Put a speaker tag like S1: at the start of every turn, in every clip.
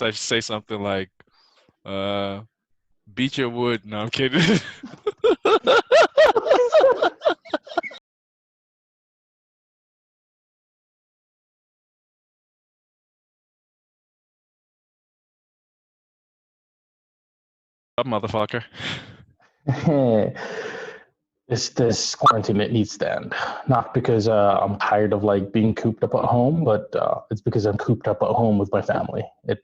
S1: I say something like, uh, beat your wood. No, I'm kidding. Up, motherfucker.
S2: This quarantine, it needs to end. Not because I'm tired of like being cooped up at home, but it's because I'm cooped up at home with my family. It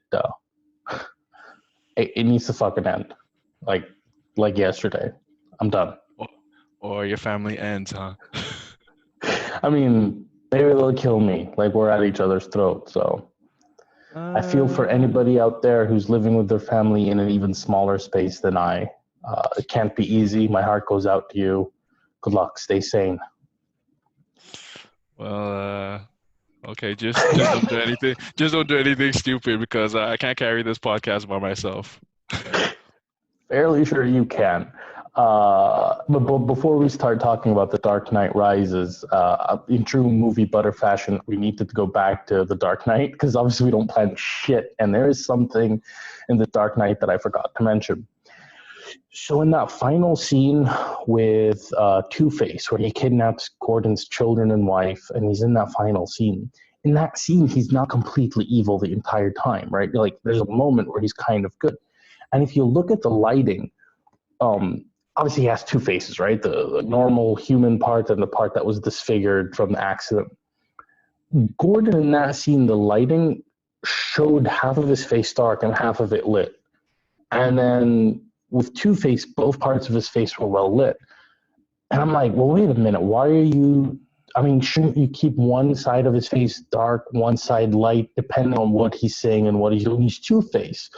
S2: needs to fucking end. Like like yesterday. I'm done.
S1: Or, or your family ends, huh?
S2: I mean, maybe they'll kill me. Like we're at each other's throats. So I feel for
S1: Uh,
S2: anybody out there who's living with their family in an even smaller space than I. It can't be easy. My heart goes out to you. Good luck. Stay sane.
S1: well, okay, just don't do anything. Just don't do anything stupid because I can't carry this podcast by myself.
S2: Fairly sure you can. But before we start talking about The Dark Knight Rises, in true movie butter fashion, we need to go back to The Dark Knight because obviously we don't plan shit. And there is something in The Dark Knight that I forgot to mention. So in that final scene with Two-Face, where he kidnaps Gordon's children and wife, and he's in that final scene. In that scene, he's not completely evil the entire time, right? Like there's a moment where he's kind of good. And if you look at the lighting, obviously he has two faces, right? The normal human part and the part that was disfigured from the accident. Gordon in that scene, the lighting showed half of his face dark and half of it lit. And then with Two Face, both parts of his face were well lit. And I'm like, well, wait a minute. Why are you? I mean, shouldn't you keep one side of his face dark, one side light, depending on what he's saying and what he's doing? He's Two Face.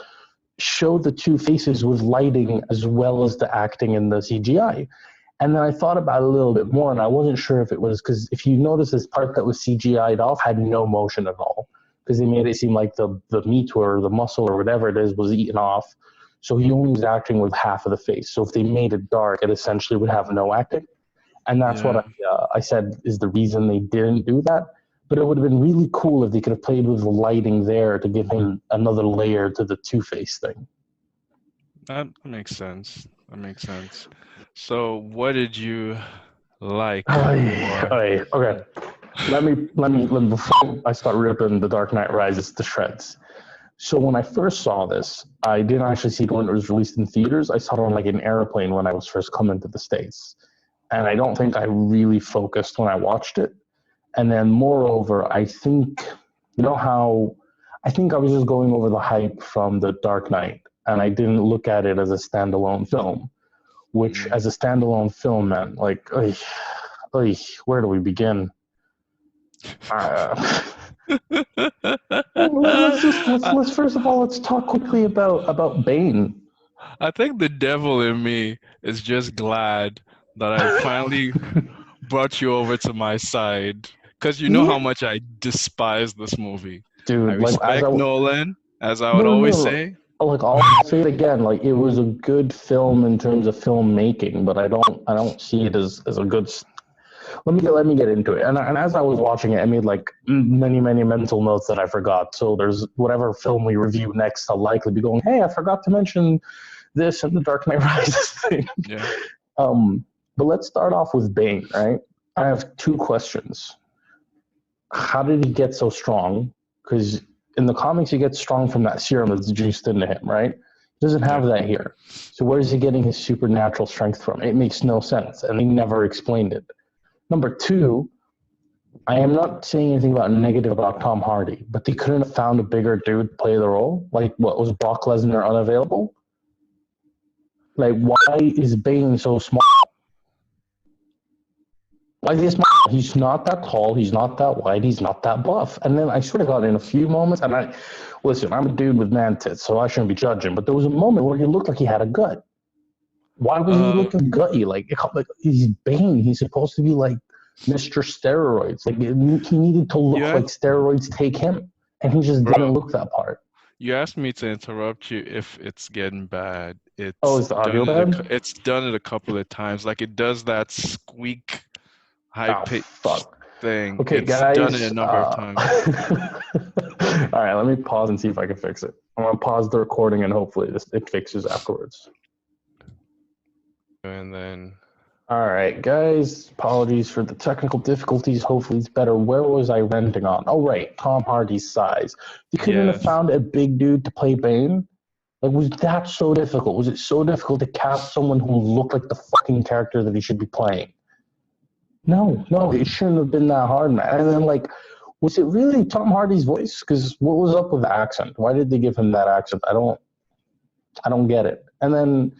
S2: Show the two faces with lighting as well as the acting and the CGI. And then I thought about it a little bit more, and I wasn't sure if it was because if you notice, this part that was CGI'd off had no motion at all because they made it seem like the meat or the muscle or whatever it is was eaten off. So he only was acting with half of the face. So if they made it dark, it essentially would have no acting. And that's what
S1: Yeah.
S2: I said is the reason they didn't do that. But it would have been really cool if they could have played with the lighting there to give him another layer to the Two-Face thing.
S1: That makes sense. That makes sense. So, what did you like more?
S2: Okay. Let me before I start ripping The Dark Knight Rises to shreds. So when I first saw this, I didn't actually see it when it was released in theaters. I saw it on like an airplane when I was first coming to the States. And I don't think I really focused when I watched it. And then moreover, I think, you know how, I think I was just going over the hype from The Dark Knight and I didn't look at it as a standalone film, which
S1: Mm.
S2: as a standalone film meant like, where do we begin? Uh, let's first of all, let's talk quickly about Bane.
S1: I think the devil in me is just glad that I finally brought you over to my side because you know
S2: Yeah,
S1: how much I despise this movie. I
S2: dude, like as
S1: respect
S2: I
S1: Nolan, as I would
S2: no
S1: always
S2: no
S1: say.
S2: like I'll say it again, like it was a good film in terms of filmmaking, but I don't see it as a good. Let me get into it. And as I was watching it, I made like many mental notes that I forgot. So there's whatever film we review next, I'll likely be going, hey, I forgot to mention this and the Dark Knight Rises thing.
S1: Yeah.
S2: But let's start off with Bane, right? I have two questions. How did he get so strong? Because in the comics, he gets strong from that serum that's juiced into him, right? He doesn't
S1: Yeah.
S2: have that here. So where is he getting his supernatural strength from? It makes no sense, and they never explained it. Number two, I am not saying anything about negative about Tom Hardy, but they couldn't have found a bigger dude to play the role. Like, what was Brock Lesnar unavailable? Like, why is Bane so small? Why is he small? He's not that tall. He's not that wide. He's not that buff. And then I sort of got in a few moments, and listen, I'm a dude with man tits, so I shouldn't be judging. But there was a moment where he looked like he had a gut. Why was he
S1: Uh,
S2: looking gutty? Like he's Bane. He's supposed to be like Mr. Steroids. Like he needed to look
S1: yeah,
S2: like steroids take him, and he just
S1: bro.
S2: didn't look that part.
S1: You asked me to interrupt you if it's getting bad.
S2: Oh, is the audio bad?
S1: It's done it a couple of times. Like it does that squeak high
S2: Oh
S1: pitch
S2: fuck.
S1: thing.
S2: Okay,
S1: It's done it a
S2: guys.
S1: number of times.
S2: All right, let me pause and see if I can fix it. I'm gonna pause the recording and hopefully it fixes afterwards.
S1: And then,
S2: All right, guys. Apologies for the technical difficulties. Hopefully, it's better. Where was I ranting on? Oh, right, Tom Hardy's size. They couldn't have
S1: yes.
S2: found a big dude to play Bane. Like, was that so difficult? Was it so difficult to cast someone who looked like the fucking character that he should be playing? No, no, it shouldn't have been that hard, man. And then, like, was it really Tom Hardy's voice? Because what was up with the accent? Why did they give him that accent? I don't get it. And then,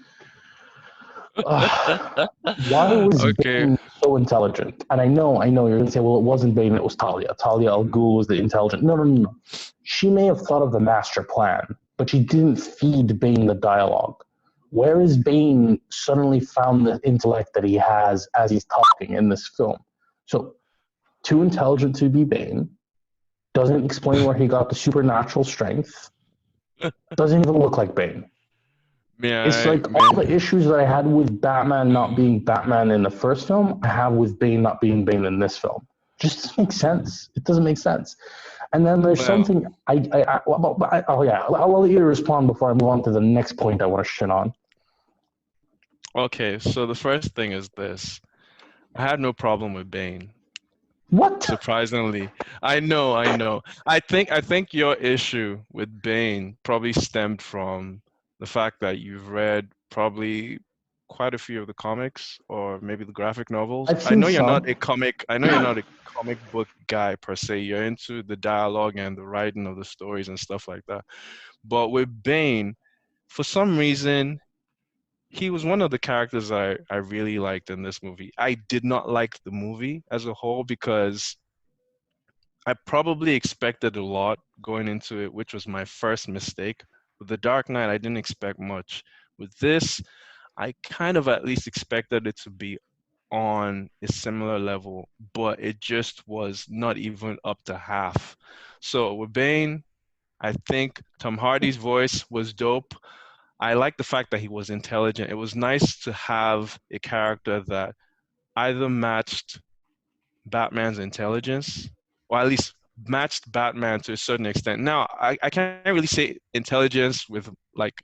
S2: why was
S1: Okay.
S2: Bane so intelligent? And I know, you're gonna say, well, it wasn't Bane, it was Talia. Talia al Ghul was the intelligent. No, no, no, no. She may have thought of the master plan, but she didn't feed Bane the dialogue. Where is Bane suddenly found the intellect that he has as he's talking in this film? So, too intelligent to be Bane, doesn't explain where he got the supernatural strength, doesn't even look like Bane. It's like all the
S1: Man.
S2: issues that I had with Batman not being Batman in the first film, I have with Bane not being Bane in this film. Just doesn't make sense. It doesn't make sense. And then there's
S1: Well,
S2: something oh yeah, I'll let you respond before I move on to the next point I want to shit on.
S1: okay, so the first thing is this. I had no problem with Bane.
S2: What?
S1: Surprisingly. I know. I think your issue with Bane probably stemmed from the fact that you've read probably quite a few of the comics or maybe the graphic novels.
S2: I've seen some.
S1: I know you're not a comic book guy per se. You're into the dialogue and the writing of the stories and stuff like that. But with Bane, for some reason, he was one of the characters I really liked in this movie. I did not like the movie as a whole because I probably expected a lot going into it, which was my first mistake. With The Dark Knight, I didn't expect much. With this, I kind of at least expected it to be on a similar level, but it just was not even up to half. So with Bane, I think Tom Hardy's voice was dope. I like the fact that he was intelligent. It was nice to have a character that either matched Batman's intelligence, or at least matched Batman to a certain extent. Now, I can't really say intelligence with like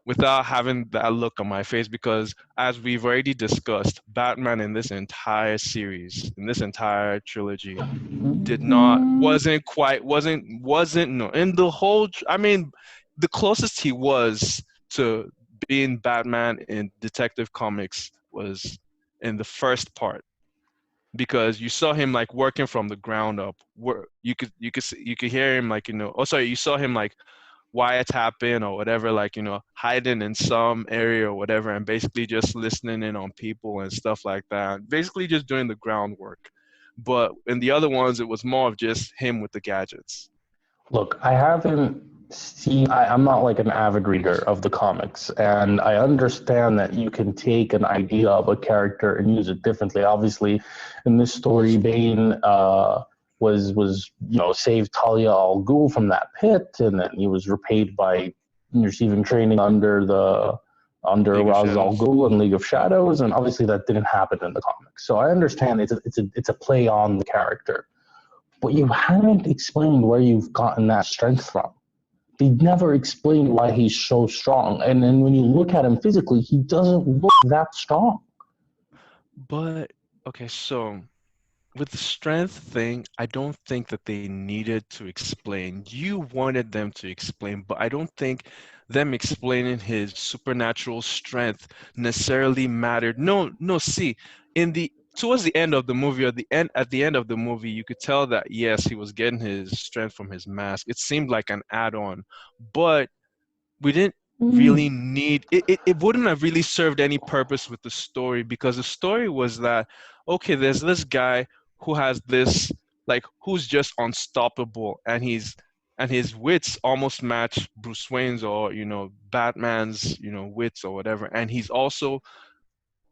S1: without having that look on my face because as we've already discussed, Batman in this entire series, in this entire trilogy, did not wasn't quite wasn't no in the whole I mean the closest he was to being Batman in Detective Comics was in the first part because you saw him like working from the ground up where you could hear him like oh sorry you saw him like wiretapping or whatever like hiding in some area or whatever and basically just listening in on people and stuff like that basically just doing the groundwork but in the other ones it was more of just him with the gadgets.
S2: Look, I haven't seen, I'm not like an avid reader of the comics, and I understand that you can take an idea of a character and use it differently. Obviously, in this story, Bane was saved Talia al Ghul from that pit, and then he was repaid by receiving training under
S1: League of
S2: Ra's al
S1: Shadows.
S2: Ghul and League of Shadows, and obviously that didn't happen in the comics. So I understand it's a play on the character, but you haven't explained where you've gotten that strength from. They never explained why he's so strong. And then when you look at him physically, he doesn't look that strong.
S1: But okay, so with the strength thing, I don't think that they needed to explain. You wanted them to explain, but I don't think them explaining his supernatural strength necessarily mattered. No, no, see, in the towards the end of the movie or the end at the end of the movie, you could tell that yes, he was getting his strength from his mask. It seemed like an add-on, but we didn't really need it wouldn't have really served any purpose with the story because the story was that okay there's this guy who has this like who's just unstoppable and his wits almost match Bruce Wayne's or Batman's wits or whatever and he's also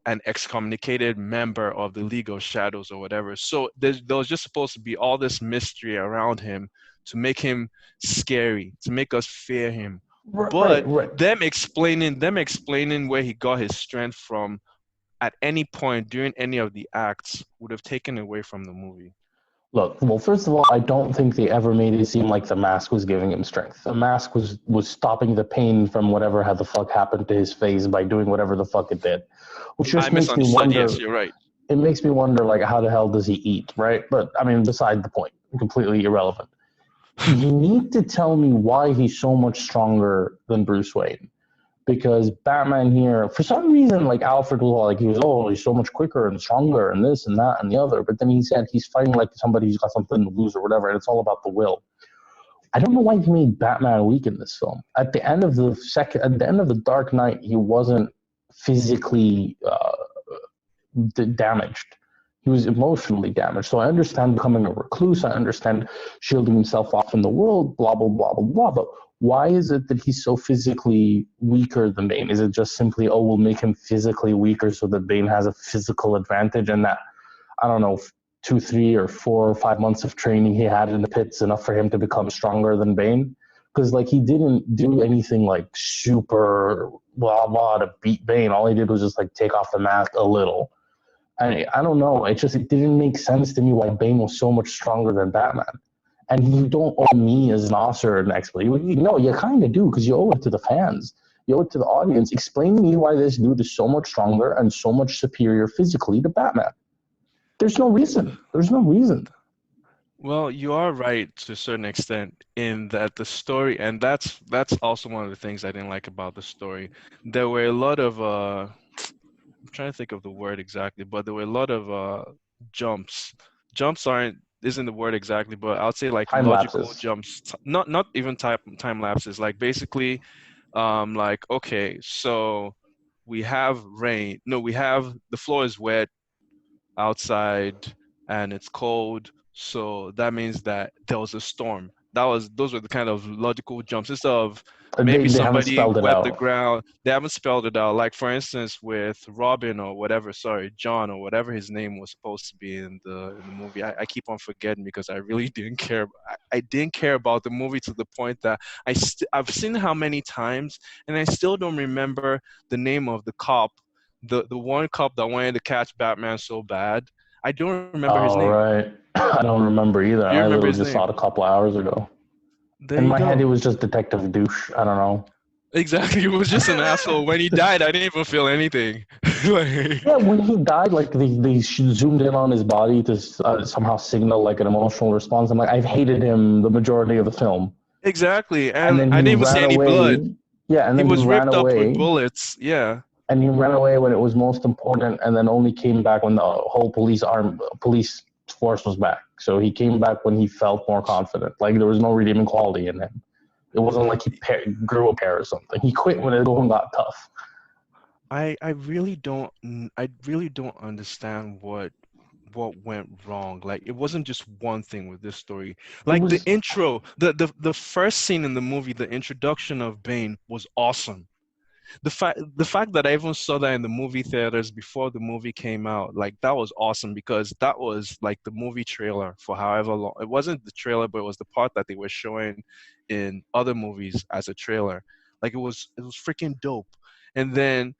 S1: an excommunicated member of the League of Shadows or whatever. So there was just supposed to be all this mystery around him to make him scary, to make us fear him.
S2: Right,
S1: But
S2: right.
S1: them explaining where he got his strength from at any point during any of the acts would have taken away from the movie.
S2: Look, well, first of all, I don't think they ever made it seem like the mask was giving him strength. The mask was stopping the pain from whatever had the fuck happened to his face by doing whatever the fuck it did, which
S1: I
S2: just makes me
S1: misunderstood. Yes,
S2: wonder.
S1: you're right.
S2: It makes me wonder, like, how the hell does he eat, right? But I mean, beside the point, completely irrelevant. You need to tell me why he's so much stronger than Bruce Wayne. Because Batman here, for some reason, like Alfred was like, he was, oh, he's so much quicker and stronger and this and that and the other. But then he said he's fighting like somebody who's got something to lose or whatever, and it's all about the will. I don't know why he made Batman weak in this film. At the end of the Dark Knight, he wasn't physically damaged. He was emotionally damaged. So I understand becoming a recluse. I understand shielding himself off in the world, blah, blah, blah, blah, blah. But why is it that he's so physically weaker than Bane? Is it just simply, oh, we'll make him physically weaker so that Bane has a physical advantage and that, I don't know, 2, 3, or 4 or 5 months of training he had in the pits enough for him to become stronger than Bane? Because, like, he didn't do anything, like, super blah, blah to beat Bane. All he did was just, like, take off the mask a little. I don't know. It didn't make sense to me why Bane was so much stronger than Batman. And you don't owe me as an author an explanation. No, you kind of do because you owe it to the fans. You owe it to the audience. Explain to me why this dude is so much stronger and so much superior physically to Batman. There's no reason. There's no reason.
S1: Well, you are right to a certain extent in that the story, and that's also one of the things I didn't like about the story. There were a lot of I'm trying to think of the word exactly, but there were a lot of jumps. Jumps aren't isn't the word exactly, but I would say like
S2: Time
S1: logical
S2: lapses.
S1: jumps, not even time lapses. Like basically, like okay, so we have rain. No, we have the floor is wet outside and it's cold. So that means that there was a storm. Those were the kind of logical jumps. Instead of maybe
S2: They haven't
S1: somebody
S2: spelled it
S1: wet the
S2: out.
S1: ground, they haven't spelled it out. Like for instance with Robin or whatever, sorry, John or whatever his name was supposed to be in the movie. I keep on forgetting because I really didn't care. I didn't care about the movie to the point that I've seen how many times and I still don't remember the name of the cop, the one cop that wanted to catch Batman so bad. I don't remember his
S2: Oh,
S1: name.
S2: right. I don't remember either.
S1: Do you
S2: I
S1: remember
S2: literally
S1: his
S2: just saw
S1: name?
S2: it a couple hours ago.
S1: There
S2: In
S1: you
S2: my head, it
S1: go.
S2: was just Detective Douche. I don't know.
S1: Exactly. He was just an asshole. When he died, I didn't even feel anything.
S2: Yeah,
S1: Like,
S2: when he died, like they zoomed in on his body to somehow signal like an emotional response. I'm like, I've hated him the majority of the film,
S1: exactly.
S2: and
S1: And
S2: then
S1: I
S2: he
S1: didn't even see
S2: ran
S1: any blood.
S2: away. Yeah, and
S1: He
S2: then he
S1: was
S2: ran
S1: ripped up with
S2: away,
S1: bullets. Yeah.
S2: and he ran away when it was most important, and then only came back when the whole police force was back. So he came back when he felt more confident. Like there was no redeeming quality in him. It wasn't like he grew a pair or something. He quit when it going got tough.
S1: I really don't understand what went wrong. Like it wasn't just one thing with this story.
S2: It
S1: Like the
S2: was
S1: intro, the first scene in the movie, the introduction of Bane was awesome. The fact that I even saw that in the movie theaters before the movie came out, like that was awesome because that was like the movie trailer for however long. It wasn't the trailer, but it was the part that they were showing in other movies as a trailer. Like it was freaking dope. And then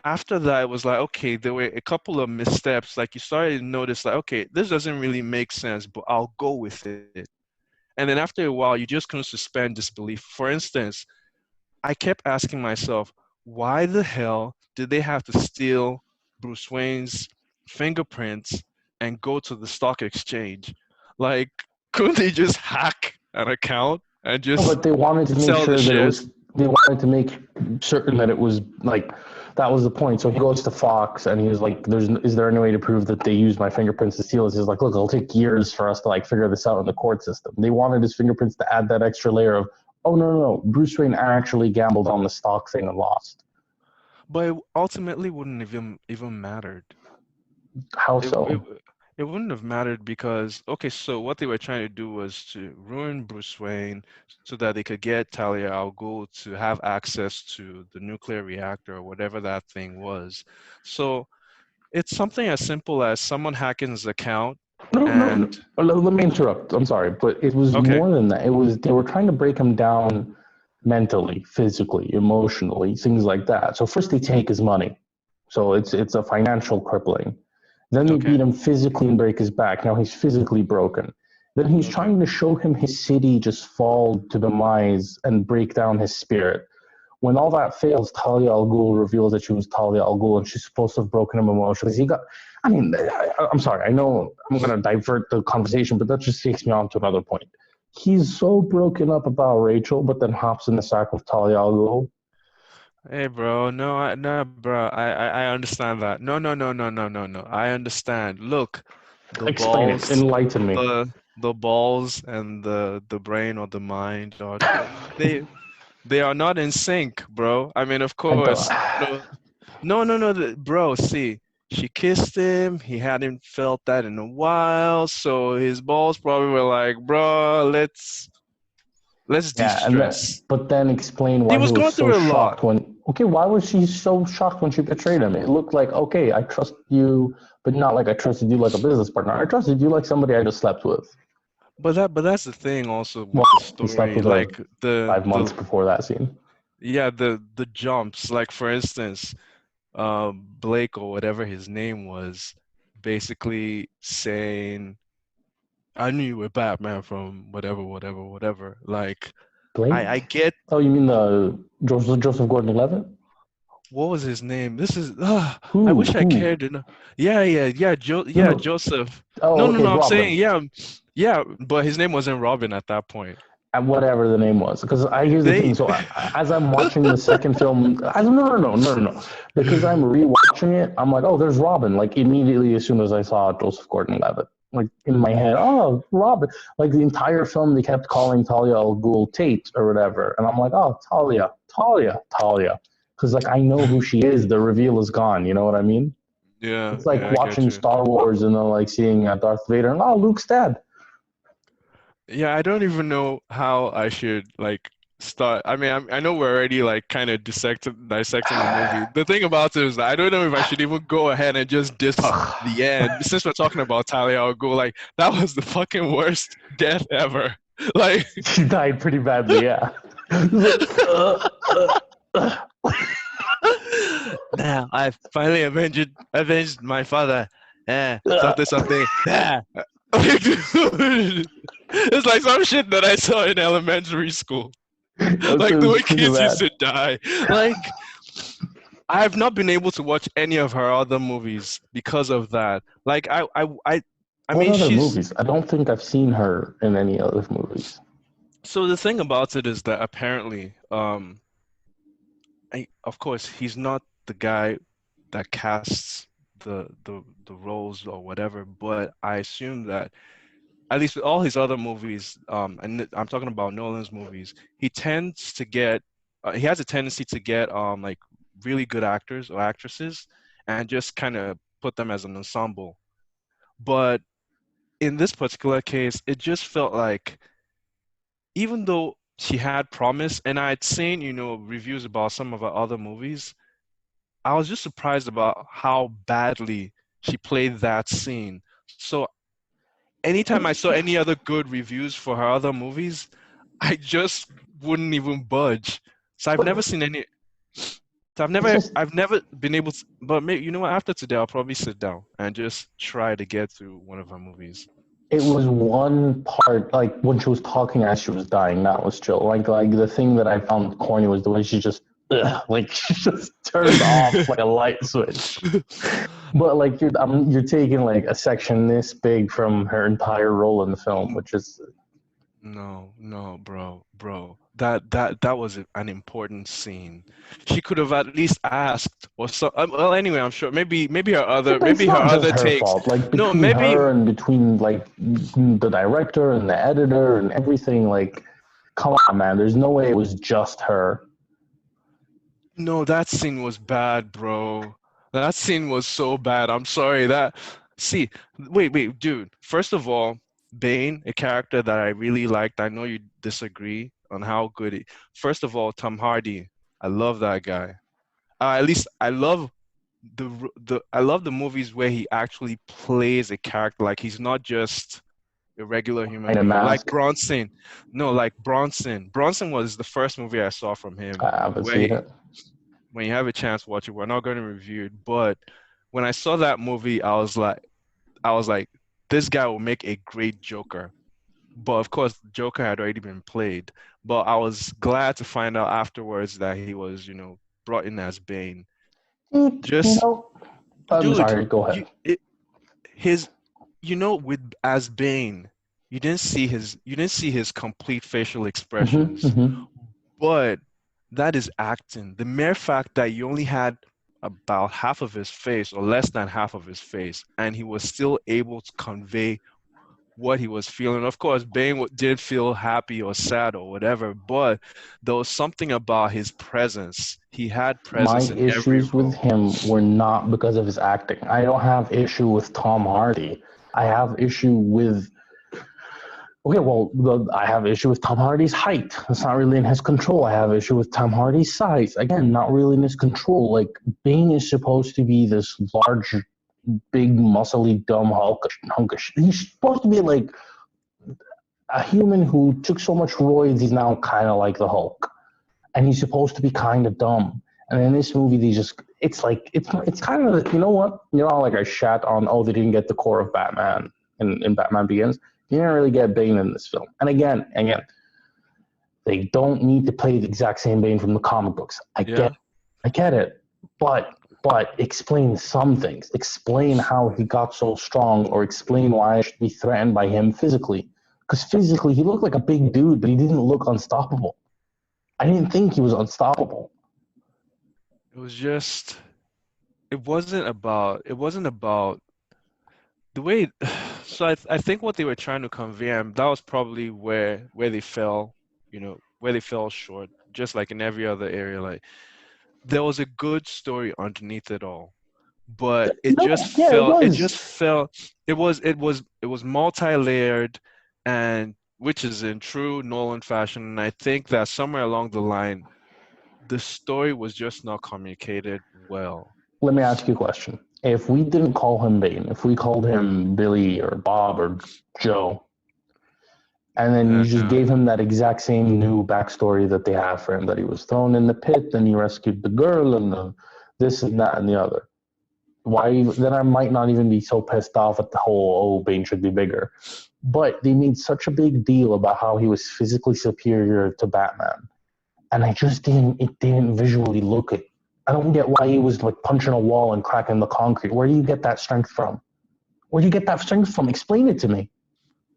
S1: after that, it was like, okay, there were a couple of missteps. Like you started to notice, like, okay, this doesn't really make sense, but I'll go with it. And then after a while, you just couldn't suspend disbelief. For instance, I kept asking myself, why the hell did they have to steal Bruce Wayne's fingerprints and go to the stock exchange? Like, couldn't they just hack an account and
S2: No,
S1: just
S2: but they wanted to make
S1: sell the
S2: sure that it
S1: shares?
S2: was. They wanted to make certain that it was like that was the point. So he goes to Fox and he was like, Is there any way to prove that they used my fingerprints to steal this?" He's like, "Look, it'll take years for us to like figure this out in the court system." They wanted his fingerprints to add that extra layer of, "Oh no, no, no, Bruce Wayne actually gambled on the stock thing and lost."
S1: But it ultimately wouldn't even mattered.
S2: How
S1: it, it
S2: so?
S1: it wouldn't have mattered because okay, so what they were trying to do was to ruin Bruce Wayne so that they could get Talia al Ghul to have access to the nuclear reactor or whatever that thing was. So it's something as simple as someone hacking his account
S2: No, no, no.
S1: and
S2: Let me interrupt. I'm sorry, but it was
S1: okay,
S2: more than that. It was they were trying to break him down mentally, physically, emotionally, things like that. So first they take his money. So it's a financial crippling. Then they beat
S1: Okay.
S2: him physically and break his back. Now he's physically broken. Then he's
S1: Okay.
S2: trying to show him his city just fall to demise and break down his spirit. When all that fails, Talia al Ghul reveals that she was Talia al Ghul and she's supposed to have broken him emotionally. He got, I mean, I'm sorry, I know I'm going to divert the conversation, but that just takes me on to another point. He's so broken up about Rachel, but then hops in the sack with Talia al Ghul.
S1: Hey, bro. No, no, bro. I understand that. No, no, no, no, no, no, no. I understand. Look, the
S2: Explain it,
S1: balls,
S2: enlighten me.
S1: the balls and the brain or the mind are they they are not in sync, bro. I mean, of
S2: I don't.
S1: course, no, bro. See, she kissed him. He hadn't felt that in a while, so his balls probably were like, bro, let's
S2: Yeah, and
S1: de-stress.
S2: but then explain
S1: He
S2: why he
S1: was
S2: was
S1: going
S2: so
S1: through a lot.
S2: shocked when. Okay, why was she so shocked when she betrayed him? It looked like okay, I trust you, but not like I trusted you like a business partner. I trusted you like somebody I just slept with.
S1: But that's the thing also
S2: Well,
S1: with the
S2: he slept
S1: story,
S2: with her
S1: like the
S2: 5 months
S1: the
S2: before that scene.
S1: yeah the jumps. Like for instance, Blake or whatever his name was, basically saying, "I knew you were Batman from whatever, whatever, whatever." Like I
S2: Blake?
S1: get
S2: Oh, you mean the Joseph Gordon-Levitt?
S1: what was his name? This is I
S2: Who?
S1: wish I
S2: Who?
S1: cared enough. Yeah,
S2: No,
S1: yeah,
S2: no.
S1: Joseph.
S2: Oh, okay,
S1: No, I'm saying
S2: Robin.
S1: yeah, but his name wasn't Robin at that point.
S2: And whatever the name was. Because I here's the
S1: They
S2: thing. So as I'm watching the second film, no. Because I'm rewatching it, I'm like, oh, there's Robin. Like immediately as soon as I saw Joseph Gordon-Levitt, like in my head, oh, Robin. Like the entire film, they kept calling Talia al Ghul Tate or whatever, and I'm like, oh, Talia. Because like I know who she is. The reveal is gone. You know what I mean?
S1: Yeah,
S2: It's like
S1: yeah, I get
S2: watching
S1: you.
S2: Star Wars and then like seeing Darth Vader and oh, Luke's dead.
S1: Yeah, I don't even know how I should like start. I mean, I know we're already like kind of dissecting the movie. The thing about it is that I don't know if I should even go ahead and just diss the end. Since we're talking about Talia al Ghul, like that was the fucking worst death ever. Like,
S2: She died pretty badly. Yeah. Like,
S1: now I've finally avenged my father. Something, something. Like, dude, it's like some shit that I saw in elementary school.
S2: it
S1: Like the
S2: was
S1: way
S2: pretty
S1: kids used
S2: bad.
S1: to die. Like I've not been able to watch any of her other movies because of that. Like I
S2: What
S1: mean
S2: other
S1: she's
S2: movies? I don't think I've seen her in any other movies.
S1: so the thing about it is that apparently of course he's not the guy that casts the roles or whatever, but I assume that at least with all his other movies, and I'm talking about Nolan's movies, he tends to get, he has a tendency to get like really good actors or actresses and just kind of put them as an ensemble. But in this particular case, it just felt like even though she had promise, and I'd seen, reviews about some of her other movies, I was just surprised about how badly she played that scene. So anytime I saw any other good reviews for her other movies, I just wouldn't even budge. So I've never
S2: But
S1: seen any. So
S2: it's just
S1: I've never been able to. But maybe you know what? After today, I'll probably sit down and just try to get through one of her movies.
S2: it was one part like when she was talking as she was dying. That was chill. Like the thing that I found corny was the way she just like she just turned off like a light switch. But like you're taking like a section this big from her entire role in the film, which is
S1: No, bro. That was an important scene. She could have at least asked, or so. Well, anyway, I'm sure
S2: yeah, but it's
S1: maybe her
S2: not just
S1: other
S2: her
S1: takes.
S2: fault. Like
S1: No,
S2: between
S1: maybe
S2: her and between like the director and the editor and everything, like come on, man. There's no way it was just her.
S1: no. That scene was bad, bro. That scene was so bad. I'm sorry. See, wait, dude. First of all, Bane, a character that I really liked. I know you disagree on how good he. First of all, Tom Hardy. I love that guy. At least I love I love the movies where he actually plays a character. Like he's not just a regular human
S2: In a
S1: being. Like
S2: mask.
S1: Bronson. No, like Bronson. Bronson was the first movie I saw from him
S2: I haven't
S1: where
S2: seen it.
S1: when you have a chance, watch it. We're not going to review it, but when I saw that movie, I was like, this guy will make a great Joker. But of course, Joker had already been played. But I was glad to find out afterwards that he was, brought in as Bane.
S2: Dude,
S1: Just,
S2: I'm
S1: dude,
S2: sorry. Go ahead.
S1: his, with as Bane, you didn't see his complete facial expressions.
S2: Hmm.
S1: But that is acting. The mere fact that you only had about half of his face or less than half of his face, and he was still able to convey what he was feeling. Of course, Bane did feel happy or sad or whatever, but there was something about his presence. He had
S2: My
S1: presence in every
S2: issues with
S1: role.
S2: him were not because of his acting. I don't have issue with Tom Hardy. I have issue with Okay, well, I have issue with Tom Hardy's height. It's not really in his control. I have issue with Tom Hardy's size. Again, not really in his control. Like Bane is supposed to be this large, big, muscly, dumb hunkish. He's supposed to be like a human who took so much roids. He's now kind of like the Hulk, and he's supposed to be kind of dumb. And in this movie, they just it's kind of what like I shat on they didn't get the core of Batman in Batman Begins. You didn't really get Bane in this film. And again, they don't need to play the exact same Bane from the comic books.
S1: Yeah.
S2: I get it, but explain some things. Explain how he got so strong, or explain why I should be threatened by him physically. Because physically, he looked like a big dude, but he didn't look unstoppable. I didn't think he was unstoppable.
S1: It was just it wasn't about the way so I think what they were trying to convey, and that was probably where they fell, where they fell short, just like in every other area. Like there was a good story underneath it all, but
S2: No, yeah, it
S1: it just
S2: was.
S1: felt it was multi-layered, and which is in true Nolan fashion. And I think that somewhere along the line, the story was just not communicated well.
S2: Let me ask you a question. If we didn't call him Bane, if we called him Billy or Bob or Joe, and then you just
S1: Yeah.
S2: gave him that exact same new backstory that they have for him, that he was thrown in the pit, then he rescued the girl, and this and that and the other. Why? Then I might not even be so pissed off at the whole Bane should be bigger. But they made such a big deal about how he was physically superior to Batman, and I just didn't. It didn't visually look it. I don't get why he was like punching a wall and cracking the concrete. Where do you get that strength from? Where do you get that strength from? Explain it to me.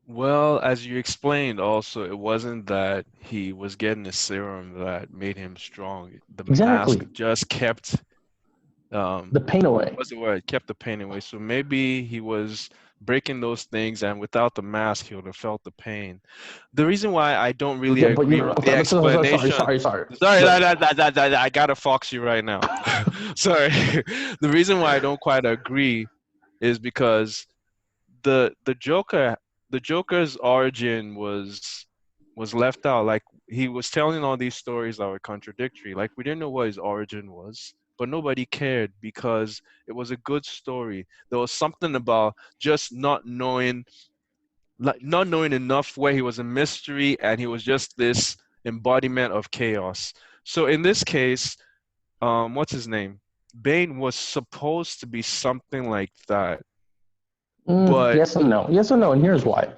S1: Well, as you explained, also, it wasn't that he was getting a serum that made him strong. The mask
S2: Exactly.
S1: just kept,
S2: The pain away.
S1: what's the word? Kept the pain away. So maybe he was breaking those things, and without the mask, he would have felt the pain. The reason why I don't really
S2: Yeah, but
S1: agree with the explanation.
S2: sorry.
S1: Sorry,
S2: But
S1: I gotta fox you right now. Sorry. The reason why I don't quite agree is because the Joker the Joker's origin was left out. Like he was telling all these stories that were contradictory. Like we didn't know what his origin was, but nobody cared because it was a good story. There was something about just not knowing enough where he was a mystery and he was just this embodiment of chaos. So in this case, what's his name? Bane was supposed to be something like that, but
S2: yes and no. Yes and no, and here's why.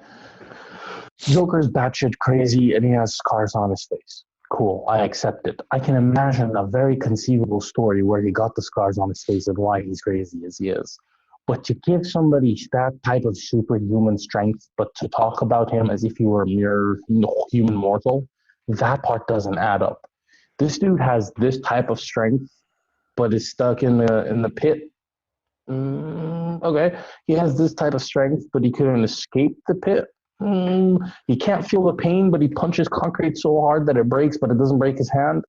S2: Joker's batshit crazy and he has scars on his face. Cool, I accept it. I can imagine a very conceivable story where he got the scars on his face and why he's crazy as he is. But to give somebody that type of superhuman strength, but to talk about him as if he were a mere human mortal, that part doesn't add up. This dude has this type of strength, but is stuck in the pit. Okay, he has this type of strength, but he couldn't escape the pit. He can't feel the pain, but he punches concrete so hard that it breaks, but it doesn't break his hand.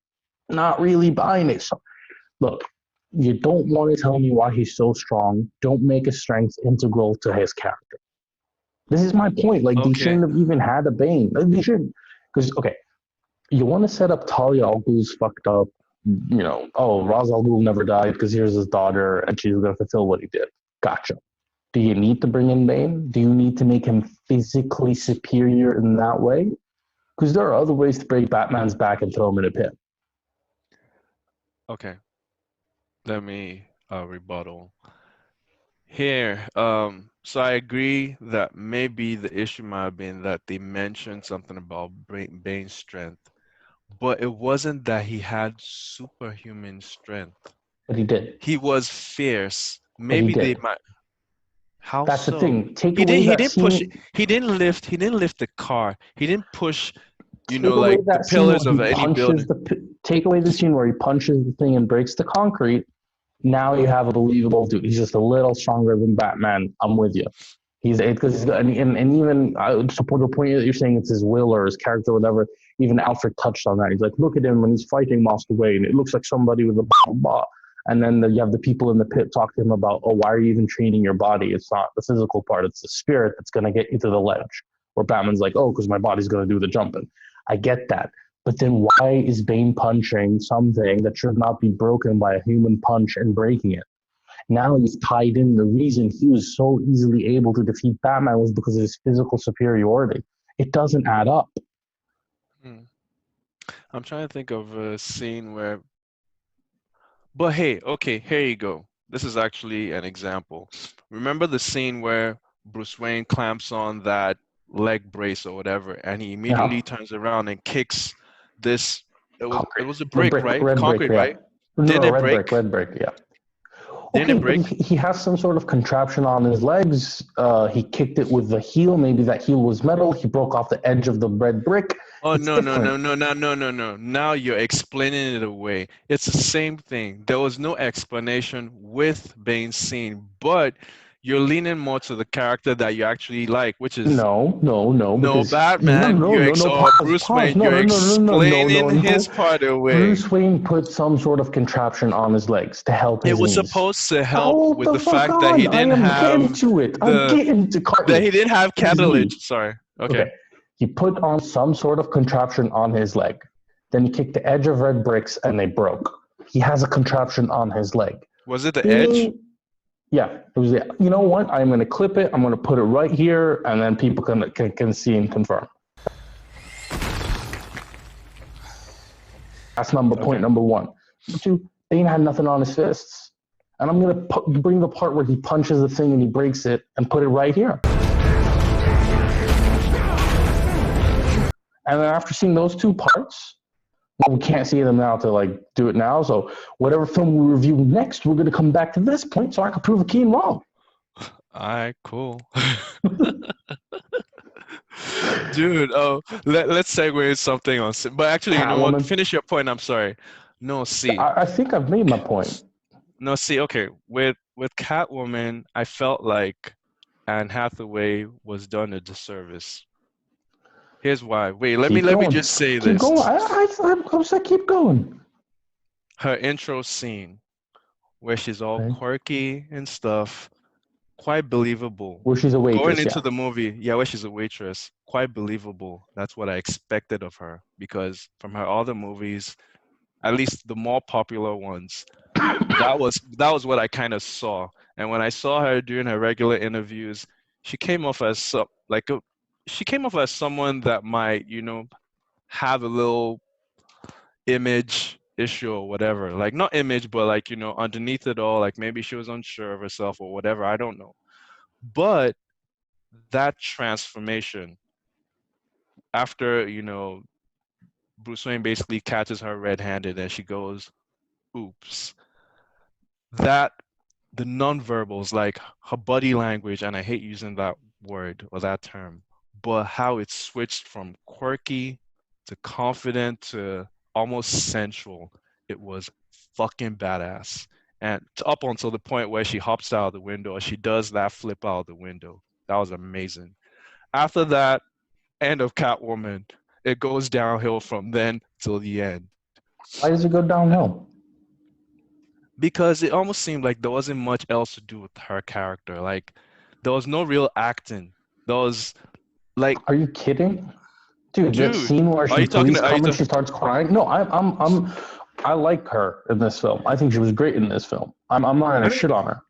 S2: Not really buying it. So, look, you don't want to tell me why he's so strong. Don't make his strength integral to his character. This is my point. Like, they
S1: okay.
S2: shouldn't have even had a Bane. Like, they should. Because, okay, you want to set up Talia al Ghul's fucked up, Ra's al Ghul never died because here's his daughter and she's going to fulfill what he did. Gotcha. Do you need to bring in Bane? Do you need to make him physically superior in that way? Because there are other ways to break Batman's back and throw him in a pit.
S1: Okay. Let me rebuttal. Here, so I agree that maybe the issue might have been that they mentioned something about Bane's strength, but it wasn't that he had superhuman strength.
S2: But he did.
S1: He was fierce.
S2: But he
S1: Maybe they
S2: did.
S1: might. How
S2: That's the
S1: so?
S2: thing. Take
S1: He
S2: away
S1: didn't. He
S2: that
S1: didn't push.
S2: scene.
S1: He didn't lift. He didn't lift the car. He didn't push.
S2: Take away
S1: Like the
S2: that scene
S1: pillars
S2: where he
S1: of any
S2: punches
S1: building.
S2: the. Take away the scene where he punches the thing and breaks the concrete. Now you have a believable dude. He's just a little stronger than Batman. I'm with you. He's because he's got and even support the point that you're saying it's his will or his character or whatever. Even Alfred touched on that. He's like, look at him when he's fighting Master Wayne. It looks like somebody with a blah. And then you have the people in the pit talk to him about, oh, why are you even training your body? It's not the physical part. It's the spirit that's going to get you to the ledge. Where Batman's like, oh, because my body's going to do the jumping. I get that. But then why is Bane punching something that should not be broken by a human punch and breaking it? Now you've tied in the reason he was so easily able to defeat Batman was because of his physical superiority. It doesn't add up.
S1: Hmm. I'm trying to think of a scene where. But hey, okay, here you go. This is actually an example. Remember the scene where Bruce Wayne clamps on that leg brace or whatever, and he
S2: Yeah.
S1: immediately turns around and kicks this. It
S2: Concrete.
S1: was a
S2: The
S1: brick,
S2: brick,
S1: right?
S2: red brick,
S1: Concrete,
S2: yeah.
S1: right?
S2: No,
S1: Didn't it
S2: red brick,
S1: break?
S2: red brick, yeah.
S1: Didn't
S2: Okay,
S1: it
S2: but
S1: break?
S2: he has some sort of contraption on his legs. He kicked it with the heel. Maybe that heel was metal. He broke off the edge of the red brick.
S1: Oh
S2: It's
S1: no no no
S2: different.
S1: no no no no no. Now you're explaining it away. It's the same thing. There was no explanation with Bane's scene, but you're leaning more to the character that you actually like, which is
S2: No,
S1: no
S2: because no,
S1: Batman.
S2: no, no, no.
S1: Bruce
S2: Pause.
S1: Wayne.
S2: No,
S1: You're
S2: no, no, no, no, no,
S1: explaining
S2: no,
S1: his
S2: no.
S1: part away.
S2: Bruce Wayne put some sort of contraption on his legs to help
S1: It
S2: his
S1: was
S2: knees.
S1: supposed to help
S2: Hold
S1: with
S2: the
S1: the
S2: fuck
S1: fact that he
S2: on! I
S1: didn't
S2: am getting
S1: have
S2: to it. I'm
S1: the
S2: getting to
S1: that
S2: cartilage.
S1: he didn't have
S2: His
S1: cartilage.
S2: knee.
S1: Sorry. Okay.
S2: Okay. He put on some sort of contraption on his leg. Then he kicked the edge of red bricks and they broke. He has a contraption on his leg.
S1: Was it the edge?
S2: Being, yeah, it was. You know what? I'm going to clip it. I'm going to put it right here, and then people can see and confirm. That's point
S1: Okay.
S2: number one. Number two, Bane had nothing on his fists. And I'm going to bring the part where he punches the thing and he breaks it and put it right here. And then after seeing those two parts, well, we can't see them now to like do it now. So whatever film we review next, we're going to come back to this point so I can prove a keen wrong.
S1: All right, cool. Dude, let's segue something on. But actually, you know what?
S2: Catwoman.
S1: Finish your point. I'm sorry. No, see.
S2: I think I've made my point.
S1: No, see. Okay, with Catwoman, I felt like Anne Hathaway was done a disservice. Here's why. Wait,
S2: Keep
S1: let me
S2: going.
S1: just say
S2: Keep
S1: this.
S2: going. I said keep going.
S1: Her intro scene, where she's all
S2: Okay.
S1: quirky and stuff, quite believable.
S2: Where she's a
S1: Going
S2: waitress,
S1: into
S2: yeah.
S1: the movie, yeah, where she's a waitress, quite believable. That's what I expected of her because from her other movies, at least the more popular ones, that was what I kind of saw. And when I saw her during her regular interviews, she came off as she came off as someone that might, have a little image issue or whatever. Like not image, but like, underneath it all, like maybe she was unsure of herself or whatever. I don't know. But that transformation after, Bruce Wayne basically catches her red-handed and she goes, oops. That the nonverbals, like her body language, and I hate using that word or that term, but how it switched from quirky to confident to almost sensual, it was fucking badass. And up until the point where she hops out of the window or she does that flip out of the window, that was amazing. After that, end of Catwoman, it goes downhill from then till the end.
S2: Why does it go downhill?
S1: Because it almost seemed like there wasn't much else to do with her character. Like there was no real acting. There was like,
S2: Are you kidding? Dude, that
S1: dude,
S2: scene where
S1: are you talking?
S2: police
S1: Are you?
S2: come and she starts crying. No, I like her in this film. I think she was great in this film. I'm not
S1: I
S2: gonna
S1: mean,
S2: shit on her.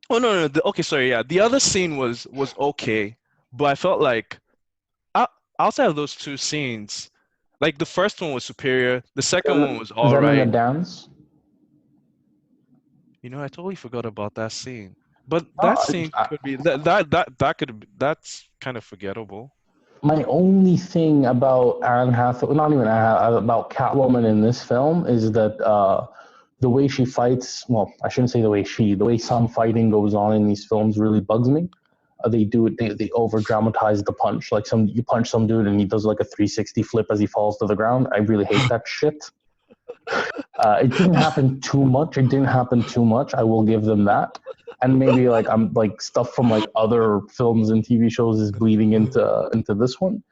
S1: oh no. Okay, sorry. Yeah, the other scene was okay, but I felt like out- outside of those two scenes, like the first one was superior. The second one was all
S2: Them in the
S1: right.
S2: dance.
S1: I totally forgot about that scene. But that
S2: Uh,
S1: scene
S2: I,
S1: could be that could that's kind of forgettable.
S2: my only thing about Anne Hathaway, not even about Catwoman in this film is that the way she fights. Well, I shouldn't say the way some fighting goes on in these films really bugs me. They do it. They over dramatize the punch. Like you punch some dude and he does like a 360 flip as he falls to the ground. I really hate that shit. It didn't happen too much. It didn't happen too much. I will give them that. And maybe like I'm like stuff from like other films and TV shows is bleeding into this one.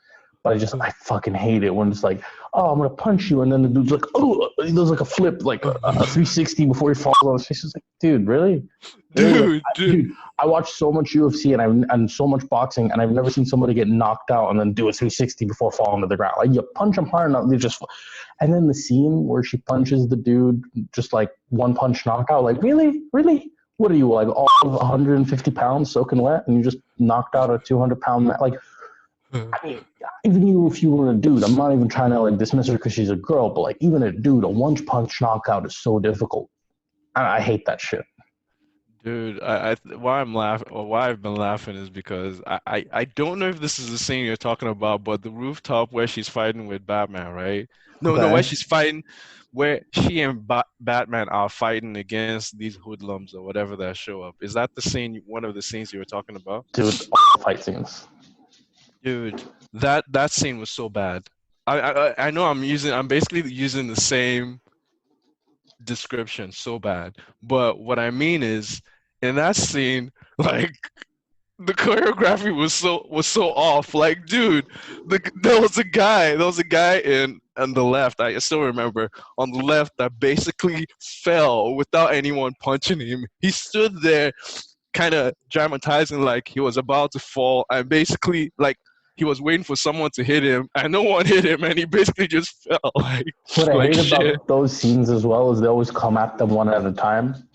S2: But I fucking hate it when it's like, oh, I'm gonna punch you, and then the dude's like, oh, he does like a flip, like a 360 before he falls on his face. It's like, dude, really, really, like,
S1: Dude.
S2: dude. I watch so much UFC and so much boxing, and I've never seen somebody get knocked out and then do a 360 before falling to the ground. Like you punch them hard enough, they just. And then the scene where she punches the dude, just like one punch knockout. Like really, really. What are you like all of 150 pounds soaking wet, and you just knocked out a 200-pound man? Like I mean, even if you were a dude, I'm not even trying to like dismiss her because she's a girl, but like even a dude, a one punch knockout is so difficult. I hate that shit.
S1: Dude, why I'm laughing or why I've been laughing is because I don't know if this is the scene you're talking about, but the rooftop where she's fighting with Batman, right? No, where
S2: Okay,
S1: she's fighting, where she and Batman are fighting against these hoodlums or whatever that show up. Is that the scene, one of the scenes you were talking about?
S2: dude, all fight scenes.
S1: Dude, that scene was so bad. I know I'm basically using the same description, so bad. But what I mean is, in that scene, like the choreography was so off. Like, dude, there was a guy in on the left. I still remember on the left that basically fell without anyone punching him. He stood there, kind of dramatizing like he was about to fall, and basically like he was waiting for someone to hit him, and no one hit him, and he basically just fell
S2: What I
S1: like
S2: hate
S1: shit.
S2: about those scenes as well is they always come at them one at a time.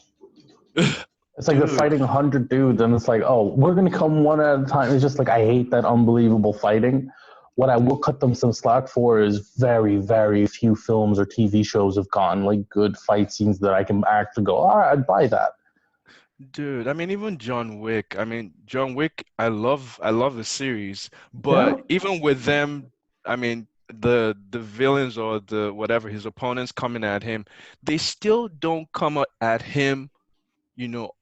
S2: It's like they're
S1: Dude,
S2: fighting 100 dudes, and it's like, oh, we're gonna come one at a time. It's just like I hate that unbelievable fighting. What I will cut them some slack for is very, very few films or TV shows have gotten like good fight scenes that I can actually go, all right, I'd buy that.
S1: dude, I mean even John Wick. I mean John Wick, I love the series,
S2: Yeah.
S1: but even with them, I mean the villains or the whatever his opponents coming at him, they still don't come at him,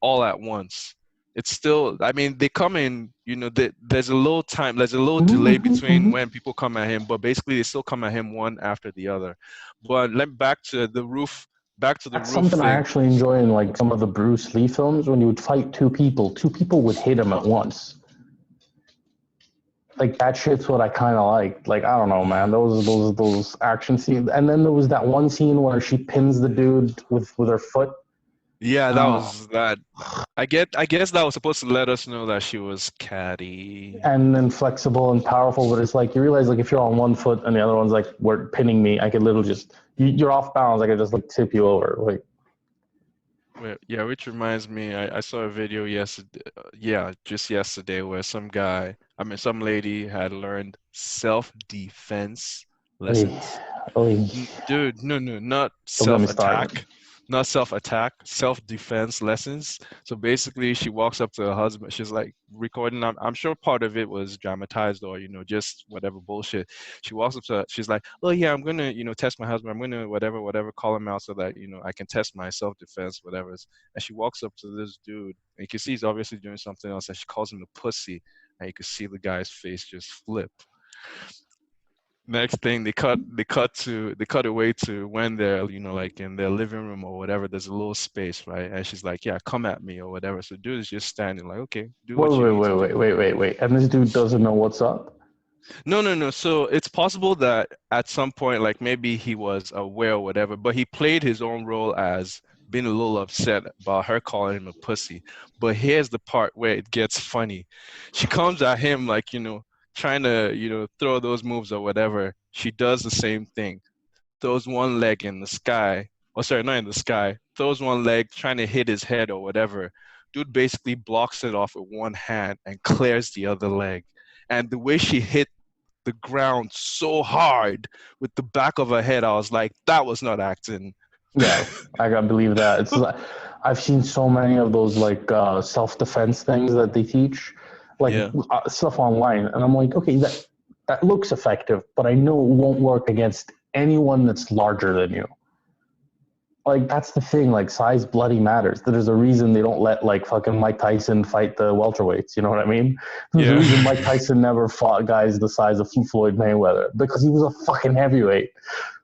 S1: all at once. It's still, I mean, they come in, there's a little time, there's a little
S2: Mm-hmm,
S1: delay
S2: mm-hmm,
S1: between
S2: mm-hmm.
S1: when people come at him, but basically they still come at him one after the other. But back to the
S2: That's
S1: roof
S2: something I
S1: thing.
S2: actually enjoy in like some of the Bruce Lee films when you would fight two people would hit him at once. Like that shit's what I kind of like. Like I don't know, man. Those action scenes, and then there was that one scene where she pins the dude with her foot.
S1: Yeah, that
S2: Oh,
S1: was that. I guess that was supposed to let us know that she was catty.
S2: and then flexible and powerful, but it's like you realize like if you're on one foot and the other one's like we're pinning me, I could literally just you're off balance. I could just like tip you over. Like
S1: Yeah, which reminds me, I saw a video yesterday, yeah, just yesterday, where some lady had learned self-defense
S2: oy,
S1: lessons.
S2: oy.
S1: Dude, no, not
S2: Don't get me started.
S1: self-attack, self-defense lessons. So basically, she walks up to her husband. She's like recording. I'm sure part of it was dramatized or, just whatever bullshit. She walks up to, she's like, oh yeah, I'm gonna, test my husband. I'm gonna whatever, call him out so that, I can test my self-defense, whatever. And she walks up to this dude, and you can see he's obviously doing something else, and she calls him a pussy, and you can see the guy's face just flip. Next thing they cut away to when they're like in their living room or whatever. There's a little space, right? And she's like, yeah, come at me or whatever. So dude is just standing like, okay, do
S2: Wait,
S1: what you
S2: wait,
S1: need
S2: wait,
S1: to
S2: wait,
S1: do.
S2: wait, wait, wait. And this dude doesn't know what's up.
S1: No. So it's possible that at some point, like maybe he was aware or whatever, but he played his own role as being a little upset about her calling him a pussy. But here's the part where it gets funny. She comes at him like, trying to, throw those moves or whatever. She does the same thing, throws one leg in the sky. Oh, sorry, not in the sky. Throws one leg trying to hit his head or whatever. Dude basically blocks it off with one hand and clears the other leg. And the way she hit the ground so hard with the back of her head, I was like, that was not acting.
S2: Yeah, I gotta believe that. It's like, I've seen so many of those like self-defense things that they teach, like
S1: Yeah.
S2: stuff online, and I'm like, okay, that looks effective, but I know it won't work against anyone that's larger than you. Like that's the thing. Like size bloody matters. There's a reason they don't let like fucking Mike Tyson fight the welterweights. You know what I mean? There's a
S1: Yeah.
S2: reason Mike Tyson never fought guys the size of Floyd Mayweather because he was a fucking heavyweight.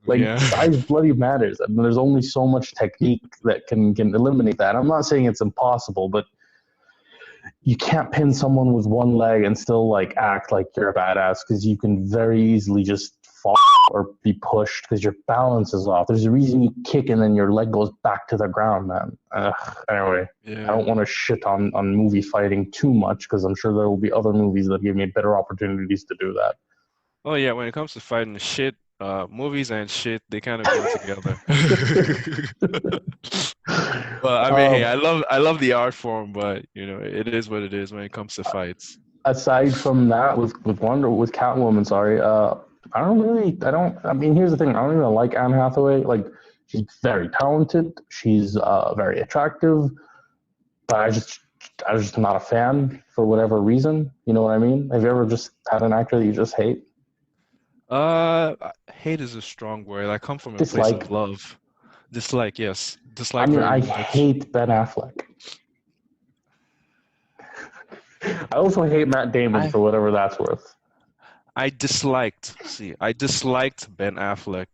S2: Like
S1: Yeah.
S2: size bloody matters, and there's only so much technique that can eliminate that. I'm not saying it's impossible, but you can't pin someone with one leg and still like act like you're a badass because you can very easily just fall or be pushed because your balance is off. There's a reason you kick and then your leg goes back to the ground, man. Anyway, I
S1: Yeah.
S2: don't want to shit on movie fighting too much because I'm sure there will be other movies that give me better opportunities to do that.
S1: Oh yeah, when it comes to fighting shit, movies and shit, they kind of go together. But I mean, hey,
S2: um,
S1: I love the art form, but you know, it is what it is when it comes to fights.
S2: Aside from that, with Catwoman, sorry, I mean, here's the thing. I don't even like Anne Hathaway. Like, she's very talented. She's very attractive, but I was just not a fan for whatever reason. You know what I mean? Have you ever just had an actor that you just hate?
S1: Hate is a strong word. I come from a place of
S2: Dislike.
S1: love. Dislike, yes.
S2: I
S1: Dislike
S2: mean,
S1: very
S2: I
S1: much.
S2: hate Ben Affleck. I also hate Matt Damon
S1: I
S2: for whatever that's worth.
S1: I disliked Ben Affleck.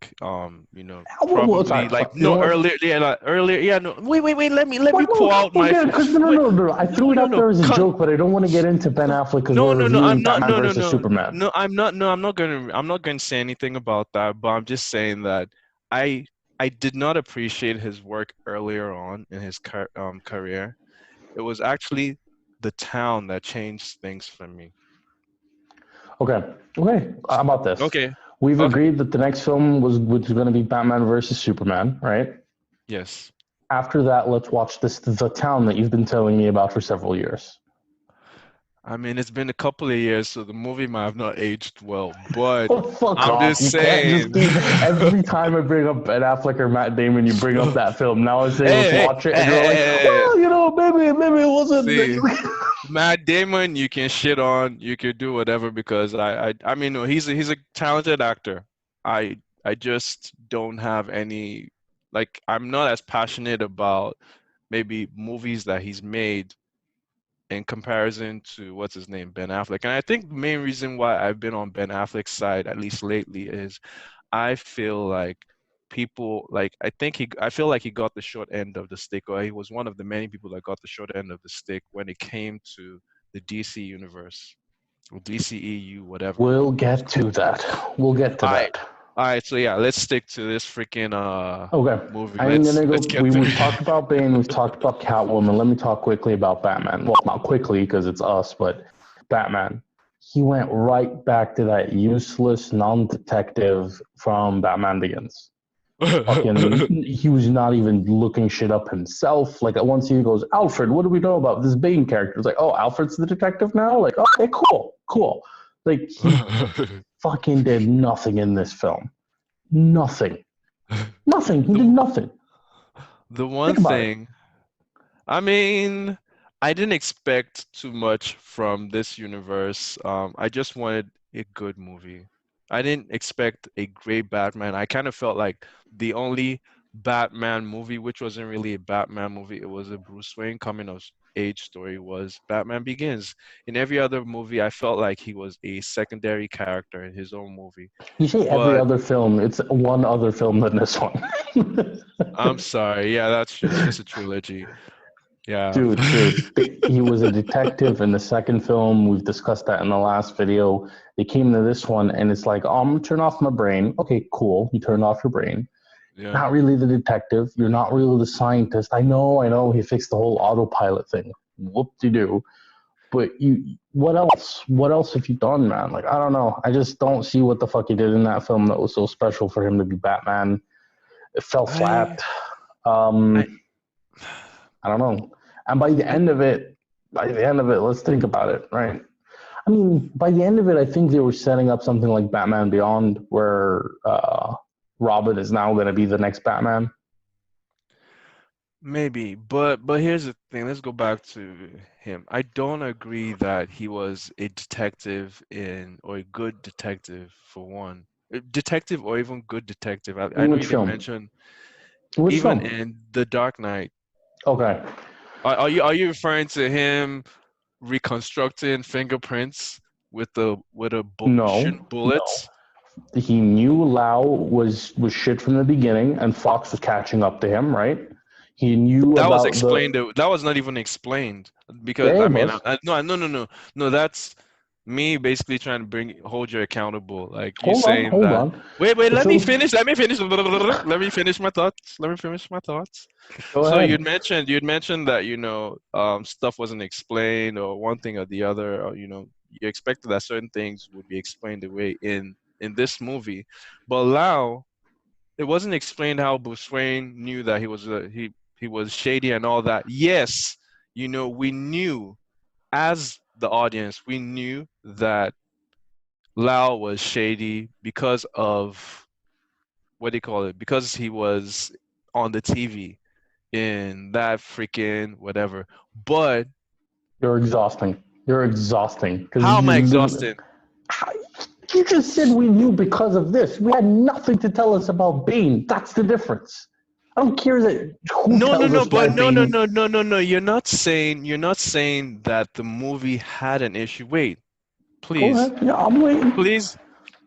S1: You know,
S2: Well, sorry,
S1: probably like
S2: you know
S1: no
S2: what?
S1: earlier, yeah, like, earlier, yeah, no, wait, let me
S2: What?
S1: pull out my,
S2: Okay, because
S1: wait,
S2: no. I threw it
S1: no,
S2: out
S1: no,
S2: there as a
S1: cut,
S2: joke, but I don't want to get into Ben Affleck because we're
S1: no,
S2: reviewing Batman versus Superman.
S1: no, I'm not gonna say anything about that, but I'm just saying that I, I did not appreciate his work earlier on in his career. It was actually the town that changed things for me.
S2: Okay. How about this?
S1: Okay,
S2: We've
S1: okay,
S2: agreed that the next film was going to be Batman versus Superman, right?
S1: yes.
S2: After that, let's watch the town that you've been telling me about for several years.
S1: I mean, it's been a couple of years, so the movie might have not aged well, but
S2: Oh, fuck
S1: I'm
S2: off.
S1: just
S2: You can't just
S1: saying.
S2: keep, every time I bring up Ben Affleck or Matt Damon, you bring up that film. Now I say, let's watch it. And you're like,
S1: Hey.
S2: well, maybe it wasn't.
S1: See, Matt Damon, you can shit on, you can do whatever because I mean, no, he's a talented actor. I just don't have any, like, I'm not as passionate about maybe movies that he's made in comparison to what's his name, Ben Affleck. And I think the main reason why I've been on Ben Affleck's side, at least lately, is I feel like I feel like he got the short end of the stick, or he was one of the many people that got the short end of the stick when it came to the DC universe or DCEU, whatever.
S2: We'll get to that. We'll get to
S1: All right,
S2: that.
S1: all right. So yeah, let's stick to this freaking
S2: Okay.
S1: movie.
S2: I'm gonna go.
S1: Let's get there.
S2: We've talked about Bane. We've talked about Catwoman. Let me talk quickly about Batman. Well, not quickly because it's us, but Batman. He went right back to that useless non-detective from Batman Begins. Fucking, he was not even looking shit up himself. Like at one scene, he goes, "Alfred, what do we know about this Bane character?" It's like, "Oh, Alfred's the detective now." Like, okay, cool. Like he fucking did nothing in this film. Nothing. Nothing. He did
S1: The
S2: nothing.
S1: the one
S2: Think about it.
S1: thing I mean, I didn't expect too much from this universe. I just wanted a good movie. I didn't expect a great Batman. I kind of felt like the only Batman movie, which wasn't really a Batman movie, it was a Bruce Wayne coming of age story, was Batman Begins. In every other movie, I felt like he was a secondary character in his own movie.
S2: You say every
S1: But
S2: other film. It's one other film than this one.
S1: I'm sorry. Yeah, that's true. It's just a trilogy. Yeah.
S2: Dude. He was a detective in the second film. We've discussed that in the last video. They came to this one, and it's like, oh, I'm gonna turn off my brain. Okay, cool. You turned off your brain.
S1: Yeah.
S2: Not really the detective. You're not really the scientist. I know. He fixed the whole autopilot thing. Whoop-de-doo. But what else? What else have you done, man? Like, I don't know. I just don't see what the fuck he did in that film that was so special for him to be Batman. It fell
S1: I
S2: flat.
S1: I
S2: I don't know. And
S1: I
S2: by the end of it, let's think about it, right? I mean, by the end of it, I think they were setting up something like Batman Beyond, where Robin is now going to be the next Batman.
S1: maybe, but here's the thing. Let's go back to him. I don't agree that he was a detective in or a good detective for one. Detective or even good detective. I
S2: In
S1: know
S2: which
S1: you didn't
S2: film?
S1: mention
S2: Which
S1: even
S2: film?
S1: in The Dark Knight.
S2: Okay.
S1: Are you referring to him reconstructing fingerprints with a shooting
S2: No, no.
S1: bullets?
S2: He knew Lau was shit from the beginning, and Fox was catching up to him, right? He knew
S1: That was
S2: about
S1: explained.
S2: the.
S1: That was not even explained because
S2: Yeah,
S1: I
S2: it
S1: mean,
S2: was.
S1: no, no, no, no, no. That's me basically trying to hold you accountable. Like you
S2: Hold on,
S1: saying
S2: hold
S1: that.
S2: on.
S1: Wait. Let me
S2: So
S1: finish. Let me finish. Let me finish my thoughts. Let me finish my thoughts.
S2: go
S1: So
S2: ahead.
S1: you'd mentioned that stuff wasn't explained or one thing or the other, or you expected that certain things would be explained away in this movie, but Lau, it wasn't explained how Bruce Wayne knew that he was shady and all that. Yes, we knew as the audience, we knew that Lau was shady because of what do you call it? Because he was on the TV in that freaking whatever. But
S2: You're exhausting. You're exhausting because
S1: how am
S2: you
S1: I
S2: literally.
S1: exhausted?
S2: You just said we knew because of this. We had nothing to tell us about Bane. That's the difference. I don't care that who
S1: No, no,
S2: tells
S1: no,
S2: us why
S1: but no, no,
S2: Bane.
S1: no, no, no, no. You're not saying that the movie had an issue. Wait,
S2: Go
S1: please,
S2: ahead. Yeah, I'm waiting.
S1: please,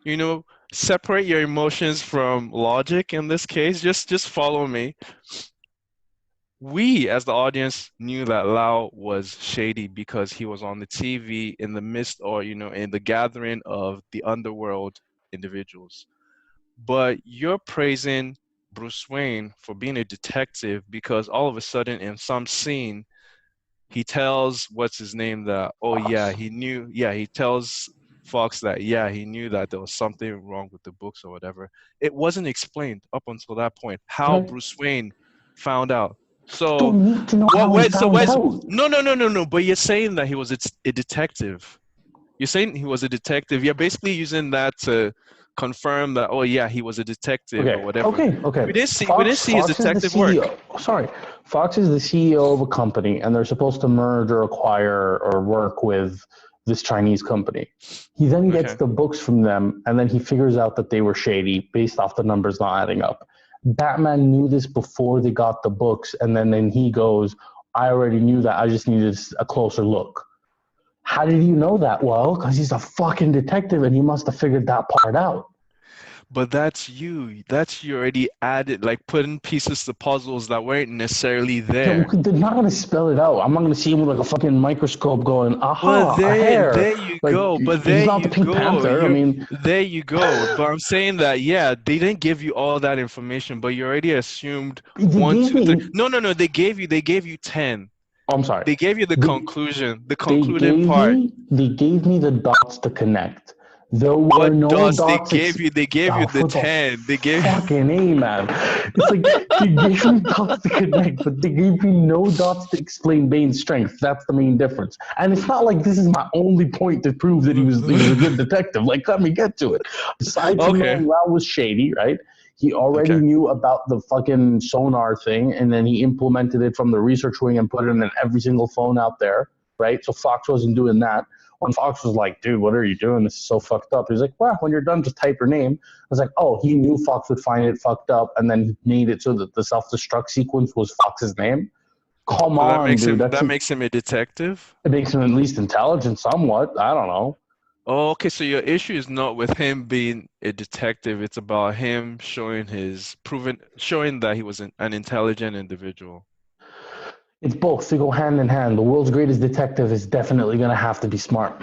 S1: you know, separate your emotions from logic in this case. Just follow me. We, as the audience, knew that Lau was shady because he was on the TV in the midst or, in the gathering of the underworld individuals. But you're praising Bruce Wayne for being a detective because all of a sudden in some scene he tells what's his name that, oh yeah,
S2: Fox.
S1: he knew, yeah, he tells Fox that, yeah, he knew that there was something wrong with the books or whatever. It wasn't explained up until that point how
S2: Okay.
S1: Bruce Wayne found out.
S2: You
S1: So
S2: don't need to know
S1: what
S2: how he
S1: where's so
S2: found
S1: where's
S2: out.
S1: no, no, no, no, no, but you're saying that he was a detective. You're saying he was a detective. You're basically using that to confirm that, oh yeah, he was a detective or
S2: Okay,
S1: whatever.
S2: okay, okay.
S1: We didn't see his
S2: Fox is the
S1: detective work.
S2: CEO. Sorry, Fox is the CEO of a company, and they're supposed to merge or acquire or work with this Chinese company. He then gets
S1: Okay.
S2: the books from them, and then he figures out that they were shady based off the numbers not adding up. Batman knew this before they got the books, and then he goes, "I already knew that. I just needed a closer look." How did you know that? Well, because he's a fucking detective, and he must have figured that part out.
S1: But that's you. That's you already added, like putting pieces to puzzles that weren't necessarily
S2: Yeah,
S1: there.
S2: well, they're not going to spell it out. I'm not going to see him with like a fucking microscope going,
S1: But
S2: aha, a
S1: there,
S2: hair.
S1: there you
S2: Like,
S1: go. But
S2: he's
S1: there
S2: not the
S1: you
S2: Pink
S1: go.
S2: Panther. I mean,
S1: There you go. But I'm saying that, yeah, they didn't give you all that information, but you already assumed
S2: they
S1: one,
S2: gave
S1: two, three.
S2: me,
S1: No, no, no. They gave you 10.
S2: oh, I'm sorry.
S1: They gave you the
S2: They,
S1: conclusion, the
S2: they
S1: concluding
S2: gave
S1: part.
S2: me, they gave me the dots to connect. There were
S1: What
S2: no
S1: dots they
S2: dots.
S1: gave you? They gave you
S2: Oh,
S1: the
S2: for the
S1: 10. They gave
S2: fucking A, man. It's like they gave me dots to connect, but they gave me no dots to explain Bane's strength. That's the main difference. And it's not like this is my only point to prove that he was a good detective. Like, let me get to it. Aside from
S1: Okay.
S2: knowing Lau was shady, right? He already
S1: Okay.
S2: knew about the fucking sonar thing, and then he implemented it from the research wing and put it in every single phone out there, right? So Fox wasn't doing that. When Fox was like, dude, what are you doing? This is so fucked up. He's like, well, when you're done, just type your name. I was like, oh, he knew Fox would find it fucked up, and then he made it so that the self-destruct sequence was Fox's name. Come
S1: So that
S2: on,
S1: makes
S2: dude.
S1: him
S2: That's
S1: that
S2: it.
S1: makes him a detective?
S2: It makes him at least intelligent, somewhat. I don't know.
S1: Oh, okay, so your issue is not with him being a detective, it's about him showing that he was an intelligent individual.
S2: It's both. They go hand in hand. The world's greatest detective is definitely going to have to be smart.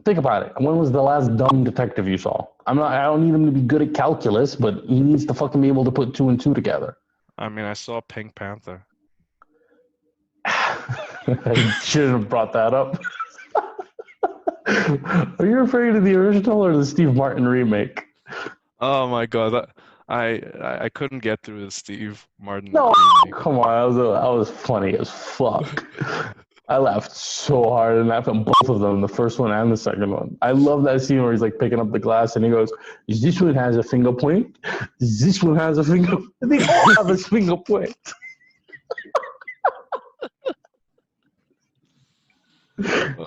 S2: Think about it. When was the last dumb detective you saw? I'm not. I don't need him to be good at calculus, but he needs to fucking be able to put two and two together.
S1: I mean, I saw Pink Panther.
S2: I shouldn't have brought that up. Are you afraid of the original or the Steve Martin remake?
S1: Oh my God, I couldn't get through the Steve Martin
S2: No,
S1: remake.
S2: come on. That was funny as fuck. I laughed so hard in that film, both of them, the first one and the second one. I love that scene where he's like picking up the glass and he goes, "This one has a finger point. This one has a finger. They all have a finger point."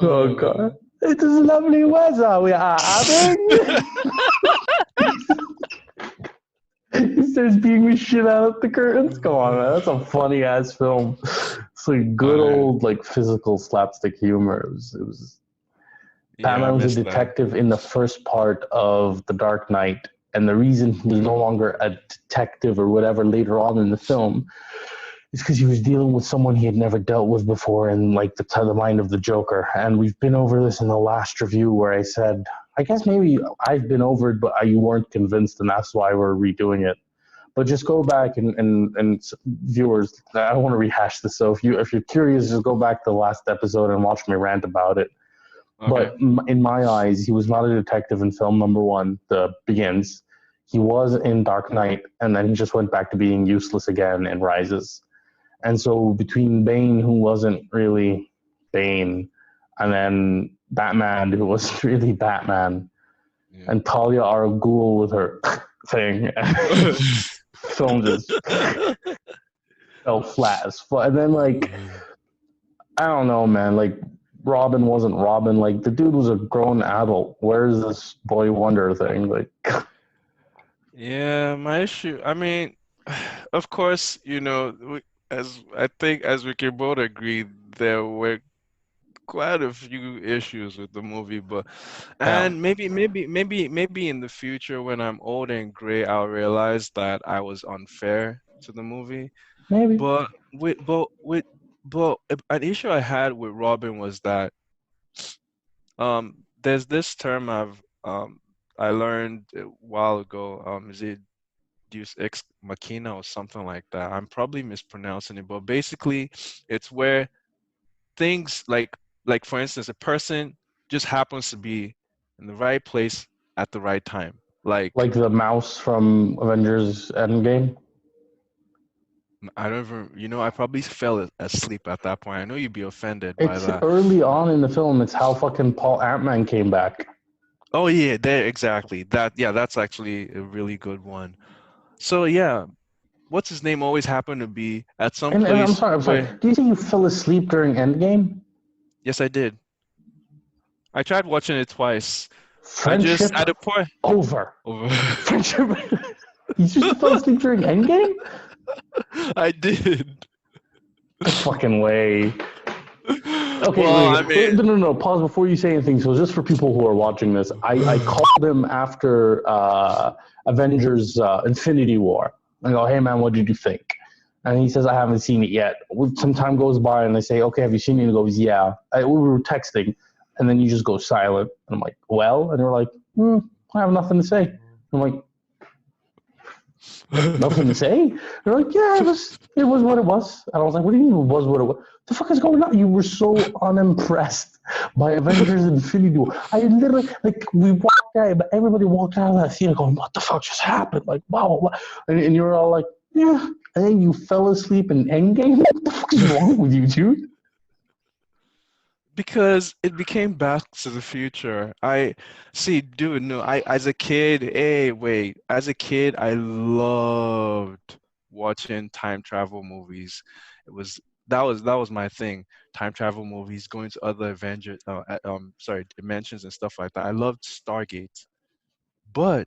S2: Oh god,
S1: Um,
S2: it is lovely weather we are having. He starts beating the shit out of the curtains. Come on, man, that's a funny ass film. It's like good
S1: I
S2: old like physical slapstick humor. It was
S1: yeah, I
S2: Batman was a
S1: missed that.
S2: detective in the first part of The Dark Knight, and the reason he was no longer a detective or whatever later on in the film is because he was dealing with someone he had never dealt with before in like the mind of the Joker. And we've been over this in the last review where I said, I guess maybe I've been over it, but you weren't convinced, and that's why we're redoing it. But just go back and viewers, I don't want to rehash this. So if you're curious, just go back to the last episode and watch me rant about it.
S1: Okay.
S2: But in my eyes, he was not a detective in film number one, The Begins. He was in Dark Knight, and then he just went back to being useless again in Rises. And so between Bane, who wasn't really Bane, and then Batman, who wasn't really Batman,
S1: Yeah.
S2: and Talia al Ghul with her thing, film just fell flat as fuck. And then like I don't know, man. Like Robin wasn't Robin. Like the dude was a grown adult. Where's this boy wonder thing? Like
S1: Yeah, my issue. I mean, of course, as I think as we can both agree, there were quite a few issues with the movie, but
S2: yeah,
S1: and maybe in the future when I'm old and gray, I'll realize that I was unfair to the movie.
S2: maybe.
S1: But an issue I had with Robin was that there's this term I learned a while ago. Is it Deus ex machina or something like that? I'm probably mispronouncing it, but basically, it's where things like for instance, a person just happens to be in the right place at the right time. Like
S2: Like the mouse from Avengers Endgame.
S1: I don't even, I probably fell asleep at that point. I know you'd be offended by
S2: It's
S1: that.
S2: early on in the film. It's how fucking Paul Ant-Man came back.
S1: Oh yeah, there exactly. Yeah, that's actually a really good one. So yeah, what's his name always happened to be at some
S2: And I'm
S1: place
S2: sorry, I'm sorry.
S1: where
S2: Do you think you fell asleep during Endgame?
S1: yes, I did. I tried watching it twice. I just
S2: Friendship
S1: at a point
S2: over.
S1: over
S2: Friendship. You just fell asleep during Endgame?
S1: I did.
S2: No fucking way. Okay,
S1: Well,
S2: wait,
S1: I
S2: wait,
S1: mean,
S2: no, no, no. Pause before you say anything. So, just for people who are watching this, I called him after Avengers Infinity War. I go, hey, man, what did you think? And he says, I haven't seen it yet. Some time goes by, and I say, okay, have you seen it? And he goes, yeah. We were texting, and then you just go silent. And I'm like, well? And they're like, I have nothing to say. I'm like, nothing to say? They're like, yeah, it was what it was. And I was like, what do you mean it was what it was? The fuck is going on? You were so unimpressed by Avengers Infinity War. I literally, like, we walked out, but everybody walked out of that theater going, what the fuck just happened? Like, wow. What? And you're all like, yeah. And then you fell asleep in Endgame? What the fuck is wrong with you, dude?
S1: because it became Back to the Future. I see, dude, no, I as a kid, hey, wait, as a kid, I loved watching time travel movies. It was that was my thing. Time travel movies, going to other sorry, dimensions and stuff like that. I loved Stargate. But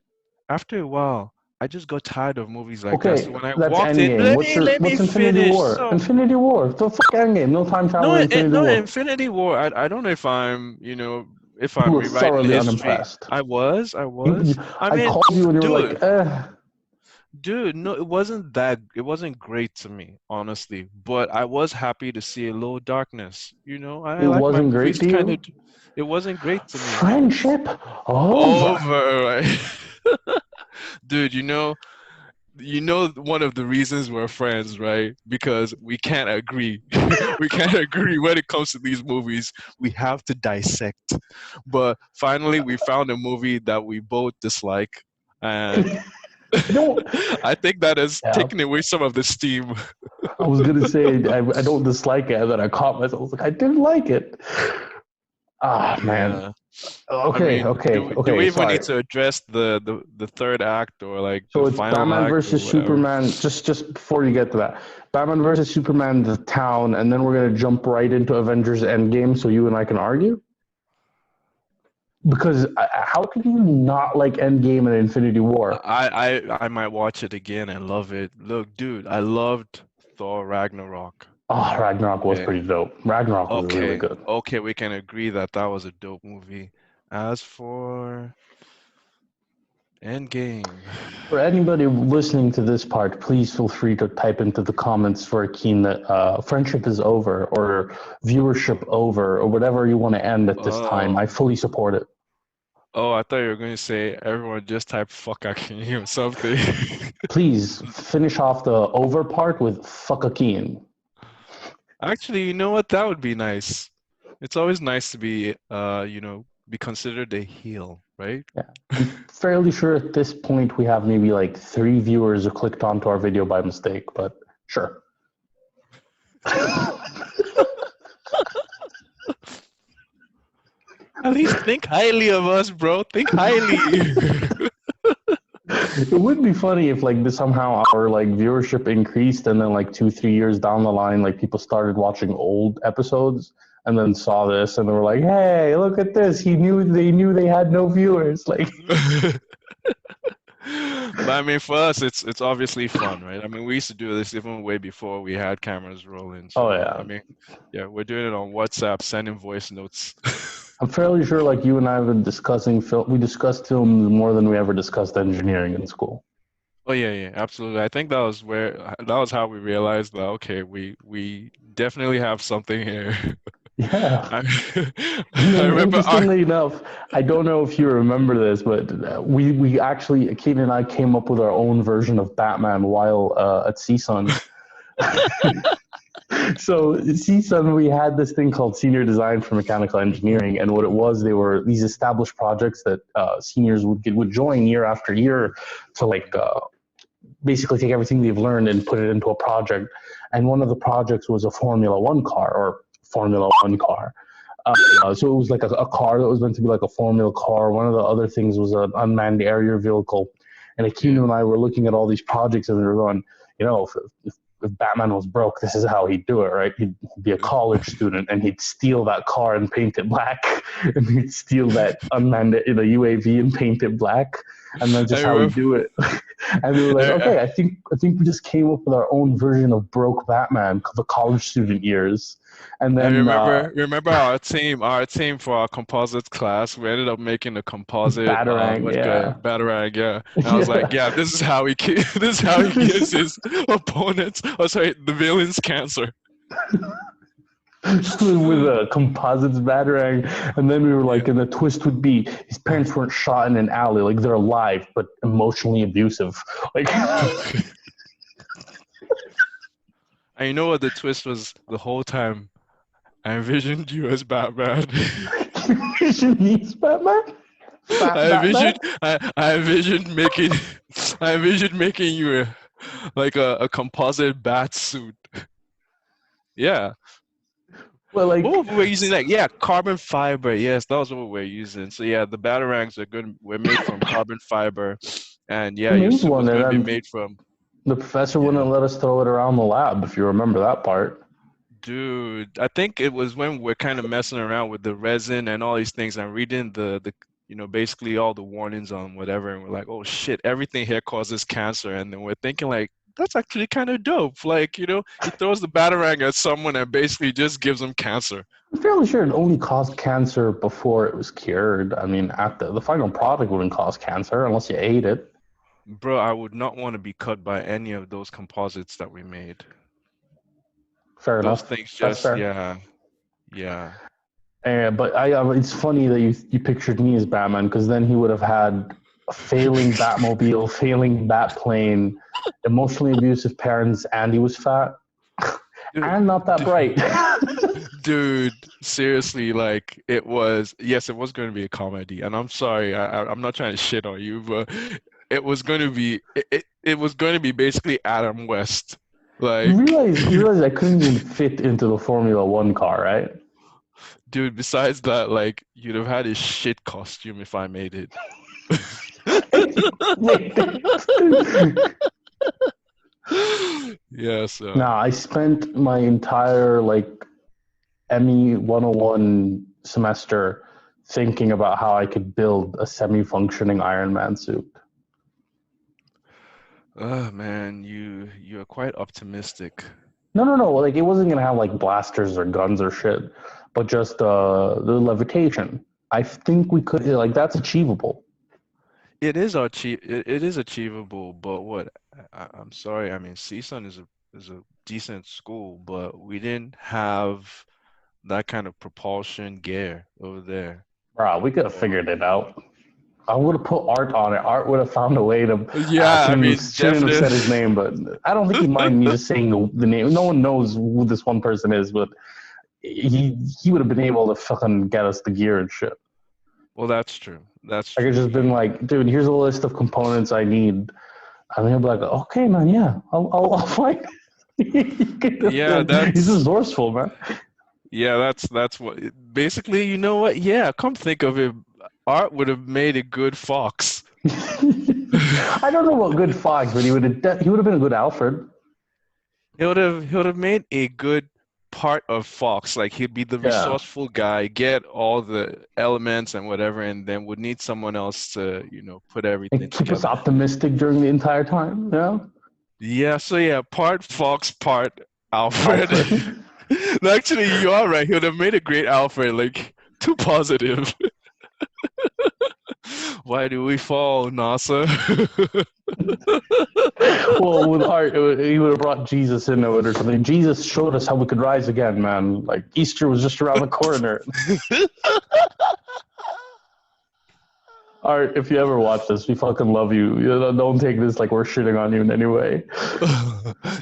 S1: after a while, I just got tired of movies like that. So
S2: Okay,
S1: when I
S2: that's
S1: walked in,
S2: Endgame.
S1: let me
S2: What's Infinity
S1: finish.
S2: War?
S1: So
S2: Infinity War. The fuck Endgame. No time travel
S1: no,
S2: in Infinity
S1: no,
S2: War.
S1: Infinity War. I don't know if if
S2: You
S1: I'm
S2: were
S1: rewriting
S2: thoroughly
S1: history.
S2: unimpressed.
S1: I
S2: You,
S1: was. I
S2: I
S1: mean,
S2: called you and you were
S1: dude,
S2: like,
S1: no, it wasn't great to me, honestly. But I was happy to see a little darkness. I
S2: it
S1: like my
S2: wasn't great
S1: movies
S2: to
S1: kind of.
S2: you.
S1: It wasn't great to me.
S2: Friendship over.
S1: Over, right? Dude, one of the reasons we're friends, right? Because we can't agree. We can't agree when it comes to these movies. We have to dissect. But finally, we found a movie that we both dislike, and
S2: I don't.
S1: I think that has
S2: Yeah.
S1: taken away some of the steam.
S2: I was gonna say I don't dislike it, and then I caught myself. I was like, I didn't like it. Ah, man.
S1: Yeah. I
S2: Okay,
S1: mean,
S2: okay,
S1: do
S2: okay.
S1: we even need
S2: Sorry.
S1: to address the third act or like the
S2: So it's
S1: final
S2: Batman
S1: act or
S2: versus
S1: whatever?
S2: Superman. Just before you get to that, Batman versus Superman, the town, and then we're gonna jump right into Avengers Endgame, so you and I can argue. Because how can you not like Endgame and Infinity War?
S1: I might watch it again and love it. Look, dude, I loved Thor Ragnarok.
S2: Oh, Ragnarok was
S1: Okay.
S2: pretty dope. Ragnarok was really
S1: Okay.
S2: good.
S1: Okay, we can agree that that was a dope movie. As for Endgame,
S2: For anybody listening to this part, please feel free to type into the comments for Akeen that friendship is over or viewership over or whatever you want to end at this time.
S1: oh,
S2: I fully support it.
S1: oh, I thought you were going to say everyone just type fuck Akin or something.
S2: Please finish off the over part with fuck Akeen.
S1: Actually, you know what? That would be nice. It's always nice to be, be considered a heel, right?
S2: Yeah. I'm fairly sure at this point we have maybe like 3 viewers who clicked onto our video by mistake, but sure.
S1: At least think highly of us, bro. Think highly.
S2: It would be funny if like somehow our like viewership increased and then like 2, 3 years down the line, like people started watching old episodes and then saw this and they were like, "Hey, look at this! They knew they had no viewers." Like,
S1: But I mean, for us, it's obviously fun, right? I mean, we used to do this even way before we had cameras rolling.
S2: oh
S1: So, I
S2: yeah,
S1: mean, yeah, we're doing it on WhatsApp, sending voice notes.
S2: I'm fairly sure like you and I have been discussing film. We discussed films more than we ever discussed engineering in school.
S1: Oh yeah, yeah, absolutely. I think that was how we realized that okay, we definitely have something here.
S2: Yeah.
S1: I,
S2: And
S1: I
S2: then,
S1: remember our
S2: interestingly enough, I don't know if you remember this, but we actually, Kate and I came up with our own version of Batman while at CSUN. So at CSUN, we had this thing called Senior Design for Mechanical Engineering, and what it was, they were these established projects that seniors would join year after year to like basically take everything they've learned and put it into a project. And one of the projects was a Formula One car or Formula One car. So it was like a car that was meant to be like a formula car. One of the other things was an unmanned aerial vehicle. And
S1: yeah.
S2: Akino and I were looking at all these projects and we were going, if Batman was broke, this is how he'd do it, right? He'd be a college student and he'd steal that car and paint it black. And he'd steal that unmanned UAV and paint it black. And that's
S1: I
S2: just how he'd
S1: remember
S2: do it. And we were like,
S1: I,
S2: okay, I think we just came up with our own version of broke Batman, the college student years. And
S1: I
S2: then
S1: remember our team for our composites class. We ended up making a composite
S2: Batarang,
S1: what you call
S2: yeah.
S1: it, batarang, yeah. And I was like,
S2: Yeah.
S1: yeah, this is how this is how he gives his opponents, oh sorry, the villains cancer.
S2: With a composites batarang. And then we were
S1: Yeah.
S2: like, and the twist would be his parents weren't shot in an alley, like they're alive, but emotionally abusive. Like
S1: And you know what the twist was the whole time? I envisioned you as Batman.
S2: he's Batman? Fat Batman?
S1: I envisioned making I envisioned making you like a composite bat suit. Yeah.
S2: Well, like,
S1: What were we using that? Yeah, carbon fiber. Yes, that was what we're using. So yeah, the batarangs are good. We're made from carbon fiber, and yeah,
S2: we
S1: your
S2: made
S1: suit
S2: one,
S1: was
S2: and
S1: going to be
S2: then
S1: made from.
S2: the professor
S1: Yeah,
S2: wouldn't let us throw it around the lab, if you remember that part.
S1: dude. I think it was when we're kind of messing around with the resin and all these things, and reading the basically all the warnings on whatever, and we're like, oh shit, everything here causes cancer, and then we're thinking like. That's actually kind of dope. Like, he throws the batarang at someone and basically just gives them cancer.
S2: I'm fairly sure it only caused cancer before it was cured. I mean, at the final product wouldn't cause cancer unless you ate it.
S1: Bro, I would not want to be cut by any of those composites that we made.
S2: Fair
S1: Those
S2: enough.
S1: things
S2: That's
S1: just,
S2: fair.
S1: yeah, yeah.
S2: But it's funny that you pictured me as Batman because then he would have had a failing Batmobile, failing Batplane, emotionally abusive parents, and he was fat
S1: Dude,
S2: and not that bright.
S1: dude, seriously, like yes, it was going to be a comedy. And I'm sorry, I'm not trying to shit on you, but it was going to be, it was going to be basically Adam West. Like,
S2: you realize I couldn't even fit into the Formula One car, right?
S1: dude, besides that, like, you'd have had a shit costume if I made it.
S2: Wait.
S1: Yeah, so
S2: Nah, I spent my entire like ME 101 semester thinking about how I could build a semi-functioning Iron Man suit.
S1: man, you're quite optimistic.
S2: No. Like it wasn't gonna have like blasters or guns or shit, but just the levitation. I think we could like that's achievable.
S1: It is achievable, but what I'm sorry, I mean CSUN is a decent school, but we didn't have that kind of propulsion gear over there.
S2: Bro, we could have
S1: Or
S2: figured it out. I would have put Art on it. Art would have found a way to
S1: yeah,
S2: ask
S1: I
S2: him.
S1: mean
S2: Shouldn't have said
S1: definitely.
S2: his name, but I don't think he mind me just saying the name. No one knows who this one person is, but he would have been able to fucking get us the gear and shit.
S1: Well, that's true. That's
S2: I could
S1: true.
S2: just been like, dude, here's a list of components I need. And he'll be like, okay, man, yeah, I'll find.
S1: Yeah,
S2: He's
S1: that's
S2: resourceful, man.
S1: yeah, that's what basically, you know what? Yeah, come think of it, Art would have made a good fox.
S2: I don't know about good Fox, but he would have been a good Alfred.
S1: He would have made a good part of Fox. Like he'd be the
S2: Yeah,
S1: resourceful guy, get all the elements and whatever, and then would need someone else to, put everything
S2: and keep us
S1: together.
S2: optimistic during the entire time. Yeah,
S1: Yeah, so yeah, part Fox, part Alfred.
S2: Alfred.
S1: Actually, you are right. He would have made a great Alfred, like too positive. Why do we fall, NASA?
S2: Well, with art, he would have brought Jesus into it or something. Jesus showed us how we could rise again, man. Like Easter was just around the corner. Art, if you ever watch this, we fucking love you. Don't take this like we're shitting on you in any way.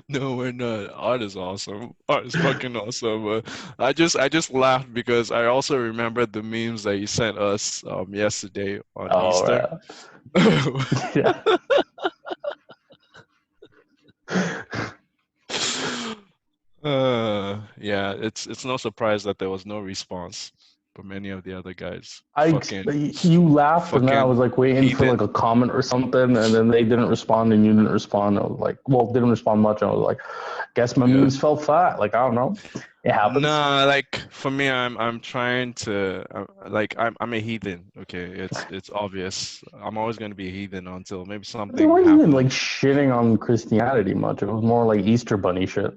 S1: No, we're not. Art is awesome. Art is fucking awesome. I just laughed because I also remembered the memes that you sent us yesterday on
S2: Oh,
S1: Easter.
S2: yeah.
S1: Yeah, it's no surprise that there was no response from any of the other guys.
S2: I you laughed, and then I was
S1: Fucking
S2: like waiting for like
S1: heathen.
S2: a comment or something, and then they didn't respond, and you didn't respond. I was like, well, didn't respond much. I was like, guess my
S1: Yeah.
S2: memes fell flat. Like I don't know, it happens.
S1: Nah, like for me, I'm trying to like I'm a heathen. Okay, it's obvious. I'm always gonna be a heathen until maybe
S2: They
S1: something
S2: weren't even like
S1: happens.
S2: shitting on Christianity much. It was more like Easter Bunny shit.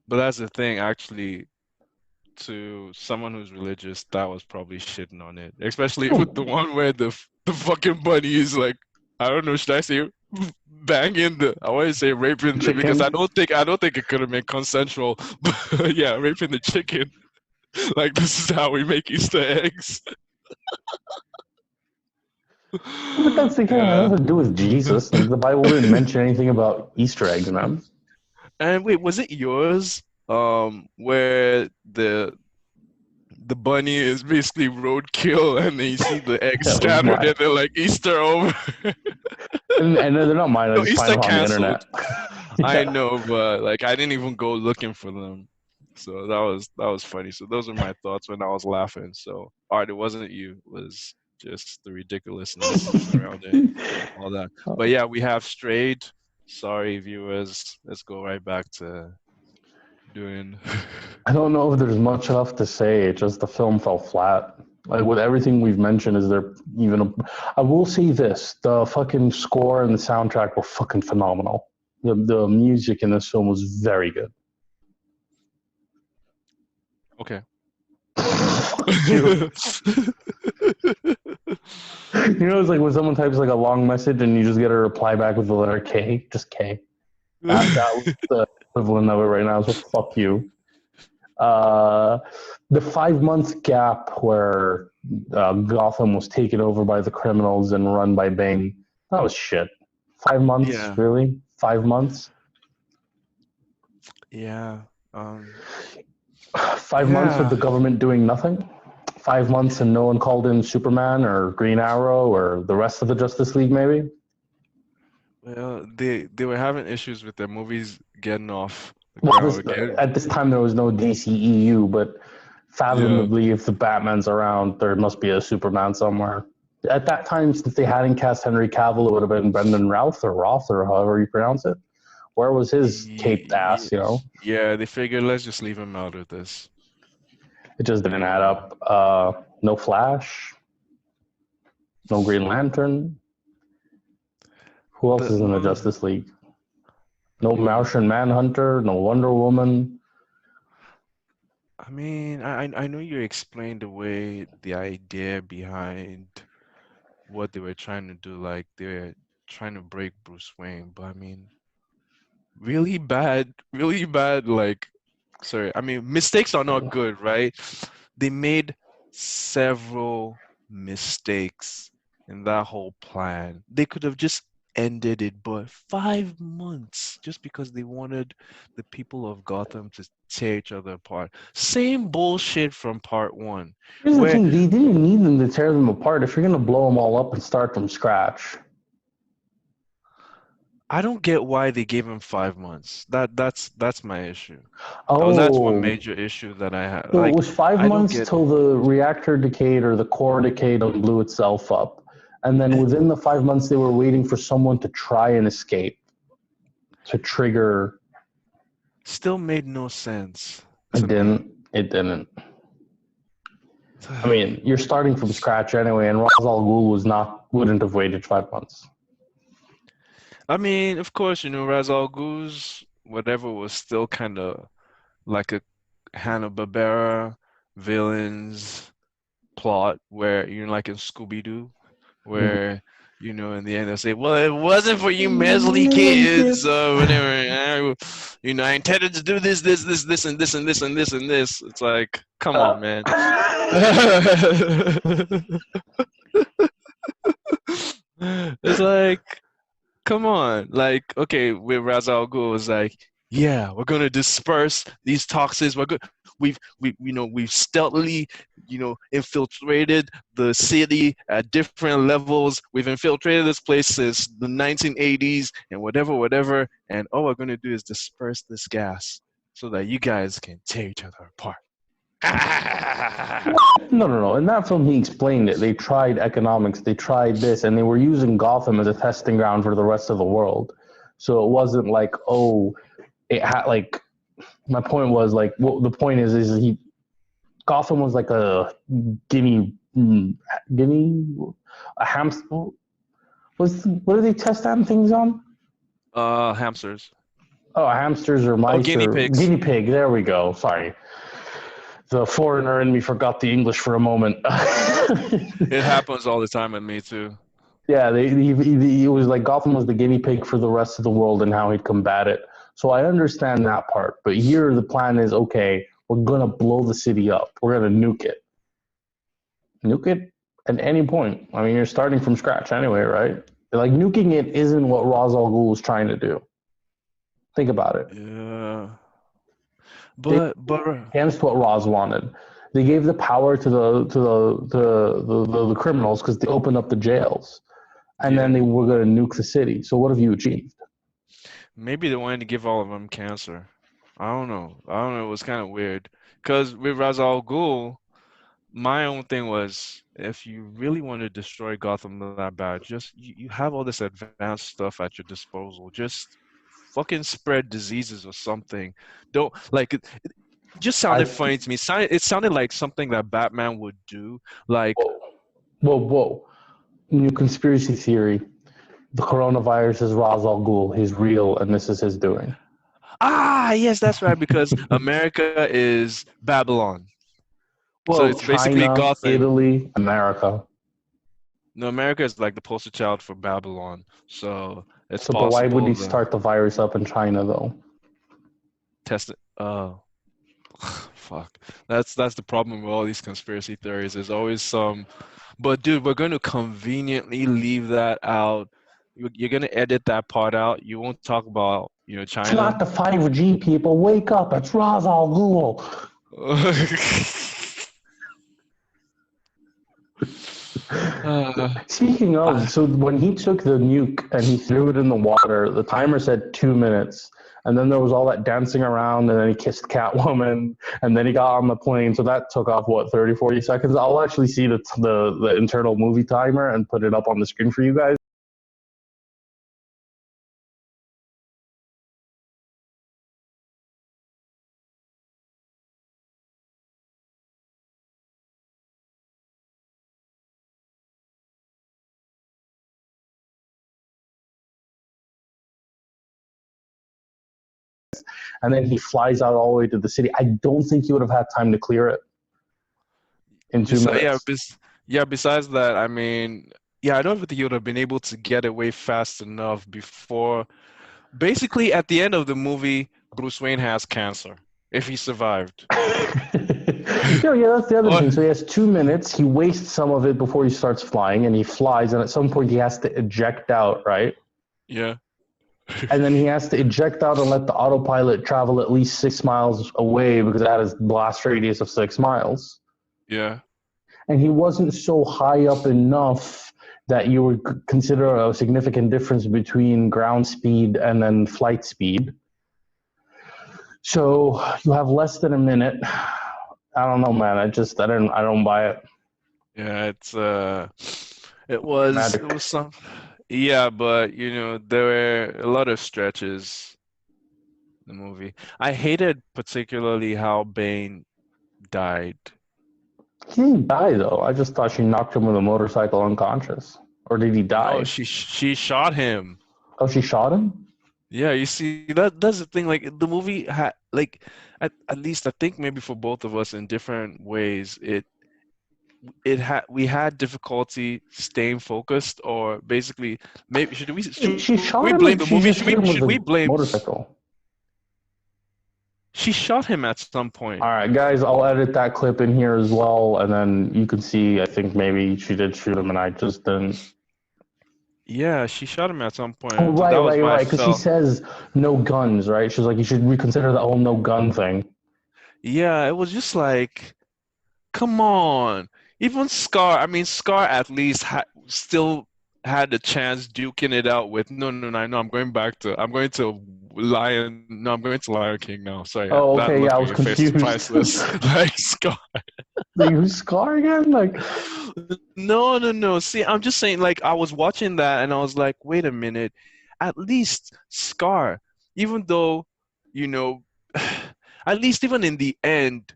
S1: But that's the thing, actually, to someone who's religious, that was probably shitting on it. Especially with the one where the fucking bunny is like, I don't know, should I say banging I want to say raping because
S2: Chicken.
S1: I don't think it could have been consensual. But yeah, raping the chicken. Like this is how we make Easter eggs.
S2: But that's the thing. It has
S1: Yeah.
S2: to do with Jesus. Like the Bible didn't mention anything about Easter eggs, man.
S1: And wait, was it yours? Where the bunny is basically roadkill, and then you see the eggs
S2: That was
S1: scattered,
S2: mine.
S1: and they're like Easter over.
S2: And they're not mine. I
S1: No,
S2: just find
S1: Easter
S2: them on the
S1: canceled.
S2: internet.
S1: I
S2: Yeah.
S1: know, but like I didn't even go looking for them. So that was funny. So those are my thoughts when I was laughing. So all right, it wasn't you. It was just the ridiculousness surrounding all that. But yeah, we have strayed. Sorry, viewers. Let's go right back to doing.
S2: I don't know if there's much enough to say. It's just the film fell flat. Like with everything we've mentioned, is there even a? I will say this: the fucking score and the soundtrack were fucking phenomenal. The music in this film was very good.
S1: Okay.
S2: Fuck you. You know, it's like when someone types like a long message and you just get a reply back with the letter K, just K. That was the equivalent of it right now. So fuck you. Uh, the 5 month gap where Gotham was taken over by the criminals and run by Bane, that was shit. 5 months,
S1: Yeah.
S2: really? 5 months?
S1: Yeah.
S2: 5 months with
S1: Yeah.
S2: the government doing nothing? 5 months and no one called in Superman or Green Arrow or the rest of the Justice League, maybe?
S1: Well, they were having issues with their movies getting off the
S2: Well,
S1: ground again.
S2: at this time there was no DCEU, but
S1: Yeah.
S2: fathomably, if the Batman's around, there must be a Superman somewhere. At that time, since they hadn't cast Henry Cavill, it would have been Brendan Routh or Roth or however you pronounce it. Where was his caped
S1: Yeah,
S2: ass? You know,
S1: yeah, they figured let's just leave him out of this.
S2: it just didn't add
S1: Yeah.
S2: up. No Flash, no Green Lantern. Who else
S1: The
S2: is in the Justice League? No
S1: who?
S2: Martian Manhunter, no Wonder Woman.
S1: I mean, I know you explained away the idea behind what they were trying to do, like they were trying to break Bruce Wayne, but I mean, really bad, like, sorry, I mean, mistakes are not good, right? They made several mistakes in that whole plan. They could have just ended it, but 5 months just because they wanted the people of Gotham to tear each other apart. Same bullshit from part one,
S2: Here's the
S1: where
S2: thing: they didn't even need them to tear them apart. If you're gonna blow them all up and start from scratch,
S1: I don't get why they gave him 5 months. That's my issue. Oh, that's one
S2: oh,
S1: major issue that I have.
S2: so it
S1: Like,
S2: was five
S1: I don't
S2: months
S1: get it.
S2: till the reactor decayed or the core decayed and blew itself up. And then within the 5 months, they were waiting for someone to try and escape to trigger.
S1: Still made no sense
S2: It
S1: to me.
S2: didn't. It didn't. I mean, you're starting from scratch anyway, and Ra's al Ghul wouldn't have waited 5 months.
S1: I mean, of course, Ra's al Ghul's whatever was still kind of like a Hanna-Barbera villains plot where, like in Scooby-Doo, where, in the end they say, well, it wasn't for you measly kids, whatever. I intended to do this, and this, and this, and this, and this. It's like, come on, man. It's like, come on. Like, okay, with Ra's al Ghul, it's like, yeah, we're gonna disperse these toxins. We've stealthily, infiltrated the city at different levels. We've infiltrated this place since the 1980s and whatever. And all we're gonna do is disperse this gas so that you guys can tear each other apart.
S2: No, no, no. In that film, he explained it. They tried economics, they tried this, and they were using Gotham as a testing ground for the rest of the world. So it wasn't like, oh, it had like. My point was like, the point is he Gotham was like a guinea, guinea, a hamster. What do they test on things on?
S1: Hamsters.
S2: Oh, hamsters or
S1: Oh,
S2: mice
S1: guinea
S2: or
S1: pigs.
S2: guinea pig. There we go. Sorry, the foreigner in me forgot the English for a moment.
S1: It happens all the time with me too.
S2: Yeah, it was like Gotham was the guinea pig for the rest of the world and how he'd combat it. So I understand that part. But here the plan is, okay, we're going to blow the city up. We're going to nuke it. Nuke it at any point. I mean, you're starting from scratch anyway, right? Like, nuking it isn't what Ra's al Ghul was trying to do. Think about it.
S1: Yeah.
S2: They
S1: But
S2: went against what Ra's wanted. They gave the power to the criminals because they opened up the jails. And then
S1: yeah,
S2: they were going to nuke the city. So what have you achieved?
S1: maybe they wanted to give all of them cancer. I don't know. It was kind of weird. Because with Ra's al Ghul, my own thing was if you really want to destroy Gotham that bad, just you have all this advanced stuff at your disposal. Just fucking spread diseases or something. Don't like it just
S2: I
S1: sounded funny to me. It sounded like something that Batman would do. Like,
S2: whoa. New conspiracy theory. The coronavirus is Ra's al Ghul. He's real, and this is his doing.
S1: yes, that's right, because America is Babylon. So
S2: Well,
S1: it's basically
S2: China,
S1: Gotham.
S2: Italy, America.
S1: No, America is like the poster child for Babylon. So it's
S2: So, but why would he
S1: possible the
S2: start the virus up in China, though?
S1: test it. Fuck. That's the problem with all these conspiracy theories. There's always some, but dude, we're going to conveniently leave that out. You're going to edit that part out. You won't talk about,
S2: It's not
S1: China.
S2: the 5G people. Wake up. It's Ra's al Ghul. Speaking of,
S1: I,
S2: so when he took the nuke and he threw it in the water, the timer said 2 minutes. And then there was all that dancing around, and then he kissed Catwoman, and then he got on the plane. So that took off, what, 30, 40 seconds? I'll actually see the internal movie timer and put it up on the screen for you guys. And then he flies out all the way to the city. I don't think he would have had time to clear it in two
S1: besides,
S2: minutes.
S1: yeah, besides that, I mean, yeah, I don't think he would have been able to get away fast enough before. Basically, at the end of the movie, Bruce Wayne has cancer if he survived.
S2: Yeah, that's the other
S1: Or
S2: thing. So he has 2 minutes. He wastes some of it before he starts flying, and he flies. And at some point, he has to eject out, right?
S1: yeah,
S2: And then he has to eject out and let the autopilot travel at least 6 miles away because it had a blast radius of 6 miles.
S1: yeah.
S2: And he wasn't so high up enough that you would consider a significant difference between ground speed and then flight speed. So you have less than a minute. I don't know, man. I don't buy it.
S1: Yeah, it
S2: Magic.
S1: was some, yeah, but there were a lot of stretches in the movie. I hated particularly how Bane died.
S2: He didn't die though. I just thought she knocked him with a motorcycle unconscious. Or did he
S1: No,
S2: die?
S1: she shot him.
S2: Oh, she shot him?
S1: Yeah, you see, that's the thing. Like the movie had like at least I think maybe for both of us in different ways, it had we had difficulty staying focused, or basically maybe should
S2: She
S1: we
S2: shot
S1: blame
S2: him
S1: the
S2: or
S1: movie?
S2: she just hit him
S1: Should
S2: with
S1: we
S2: a
S1: blame?
S2: motorcycle?
S1: She shot him at some
S2: All
S1: point.
S2: right, guys, I'll edit that clip in here as well, and then you can see. I think maybe she did shoot him, and I just didn't.
S1: Yeah, she shot him at some point.
S2: Oh,
S1: And so that was why I
S2: right. Because she
S1: felt.
S2: says no guns, right? She's like, you should reconsider the whole no gun thing.
S1: Yeah, it was just like, come on. Even Scar, I mean, Scar at least still had the chance duking it out with no, I'm going to Lion, no, I'm going to Lion King now. Sorry,
S2: Oh,
S1: that
S2: okay,
S1: look
S2: yeah, I
S1: on
S2: was
S1: your face is
S2: confused.
S1: priceless. Like Scar.
S2: Like, who's Scar again? Like,
S1: No. See, I'm just saying, like, I was watching that and I was like, wait a minute. At least Scar, even though, you know, at least even in the end,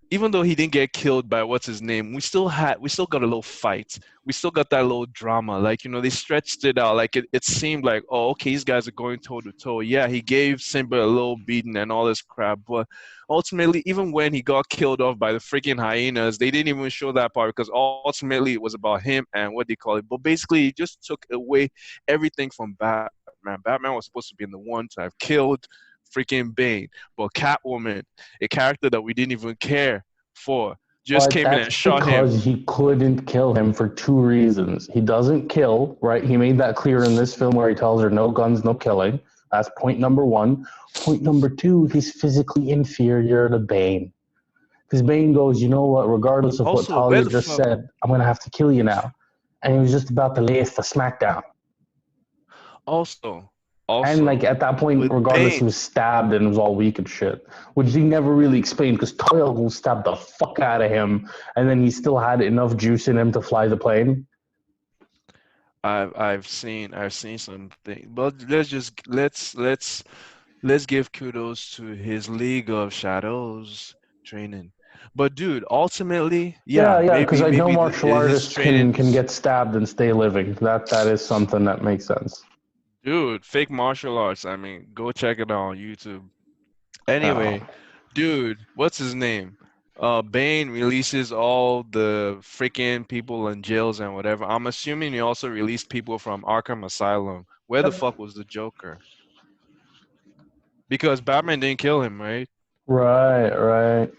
S1: even though he didn't get killed by what's his name, we still got a little fight. We still got that little drama. Like, they stretched it out. Like it seemed like, oh, okay, these guys are going toe to toe. Yeah, he gave Simba a little beating and all this crap, but ultimately, even when he got killed off by the freaking hyenas, they didn't even show that part because ultimately it was about him and what they call it. But basically, he just took away everything from Batman. Batman was supposed to be in the one to have killed freaking Bane, but Catwoman, a character that we didn't even care for, just
S2: but
S1: came in
S2: that's
S1: and shot him.
S2: because he couldn't kill him for two reasons. He doesn't kill, right? He made that clear in this film where he tells her no guns, no killing. That's point number one. Point number two, he's physically inferior to Bane. Because Bane goes, you know what, regardless of what
S1: Also, where
S2: Talia
S1: the
S2: just
S1: fuck?
S2: said, I'm going to have to kill you now. And he was just about to lay us the smackdown.
S1: Also,
S2: And like
S1: also
S2: at that point,
S1: with
S2: regardless, he
S1: Bane.
S2: was stabbed and was all weak and shit, which he never really explained because Toil stabbed the fuck out of him, and then he still had enough juice in him to fly the plane.
S1: I've seen something, but let's give kudos to his League of Shadows training. But dude, ultimately,
S2: Yeah,
S1: yeah,
S2: yeah, because I know
S1: maybe
S2: martial
S1: his
S2: artists
S1: training
S2: can
S1: is,
S2: get stabbed and stay living. That is something that makes sense.
S1: dude, fake martial arts. I mean, go check it out on YouTube.
S2: Uh,
S1: Anyway, dude, what's his name? Bane releases all the freaking people in jails and whatever. I'm assuming he also released people from Arkham Asylum. Where the fuck was the Joker? Because Batman didn't kill him, right?
S2: right, right,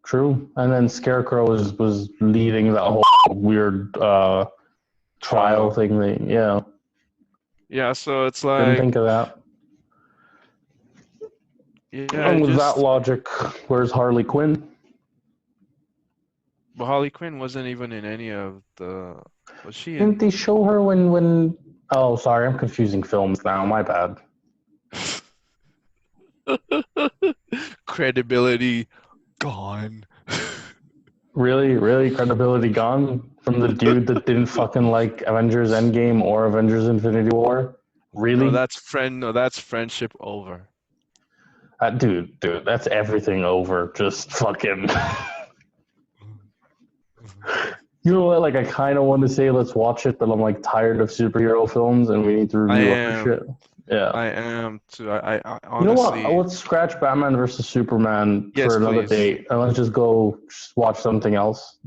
S2: true. And then Scarecrow was leading that whole weird trial
S1: Trial.
S2: thing. Yeah,
S1: Yeah, so it's
S2: didn't
S1: like,
S2: think of that.
S1: yeah,
S2: And
S1: it
S2: with that
S1: just,
S2: logic, where's Harley Quinn?
S1: But Harley Quinn wasn't even in any of the. Was she
S2: Didn't
S1: in?
S2: they show her when? Oh, sorry, I'm confusing films now. My bad.
S1: Credibility gone.
S2: Really, really, credibility gone from the dude that didn't fucking like Avengers Endgame or Avengers Infinity War.
S1: No,
S2: Really,
S1: that's friend. No, that's friendship over.
S2: dude, that's everything over. Just fucking. You know what? Like, I kind of want to say let's watch it, but I'm like tired of superhero films, and we need to
S1: I
S2: review other shit.
S1: am.
S2: Yeah.
S1: I am too. I
S2: You know what?
S1: honestly.
S2: Let's scratch Batman versus Superman for
S1: Yes,
S2: another
S1: please.
S2: date, and let's just go watch something else.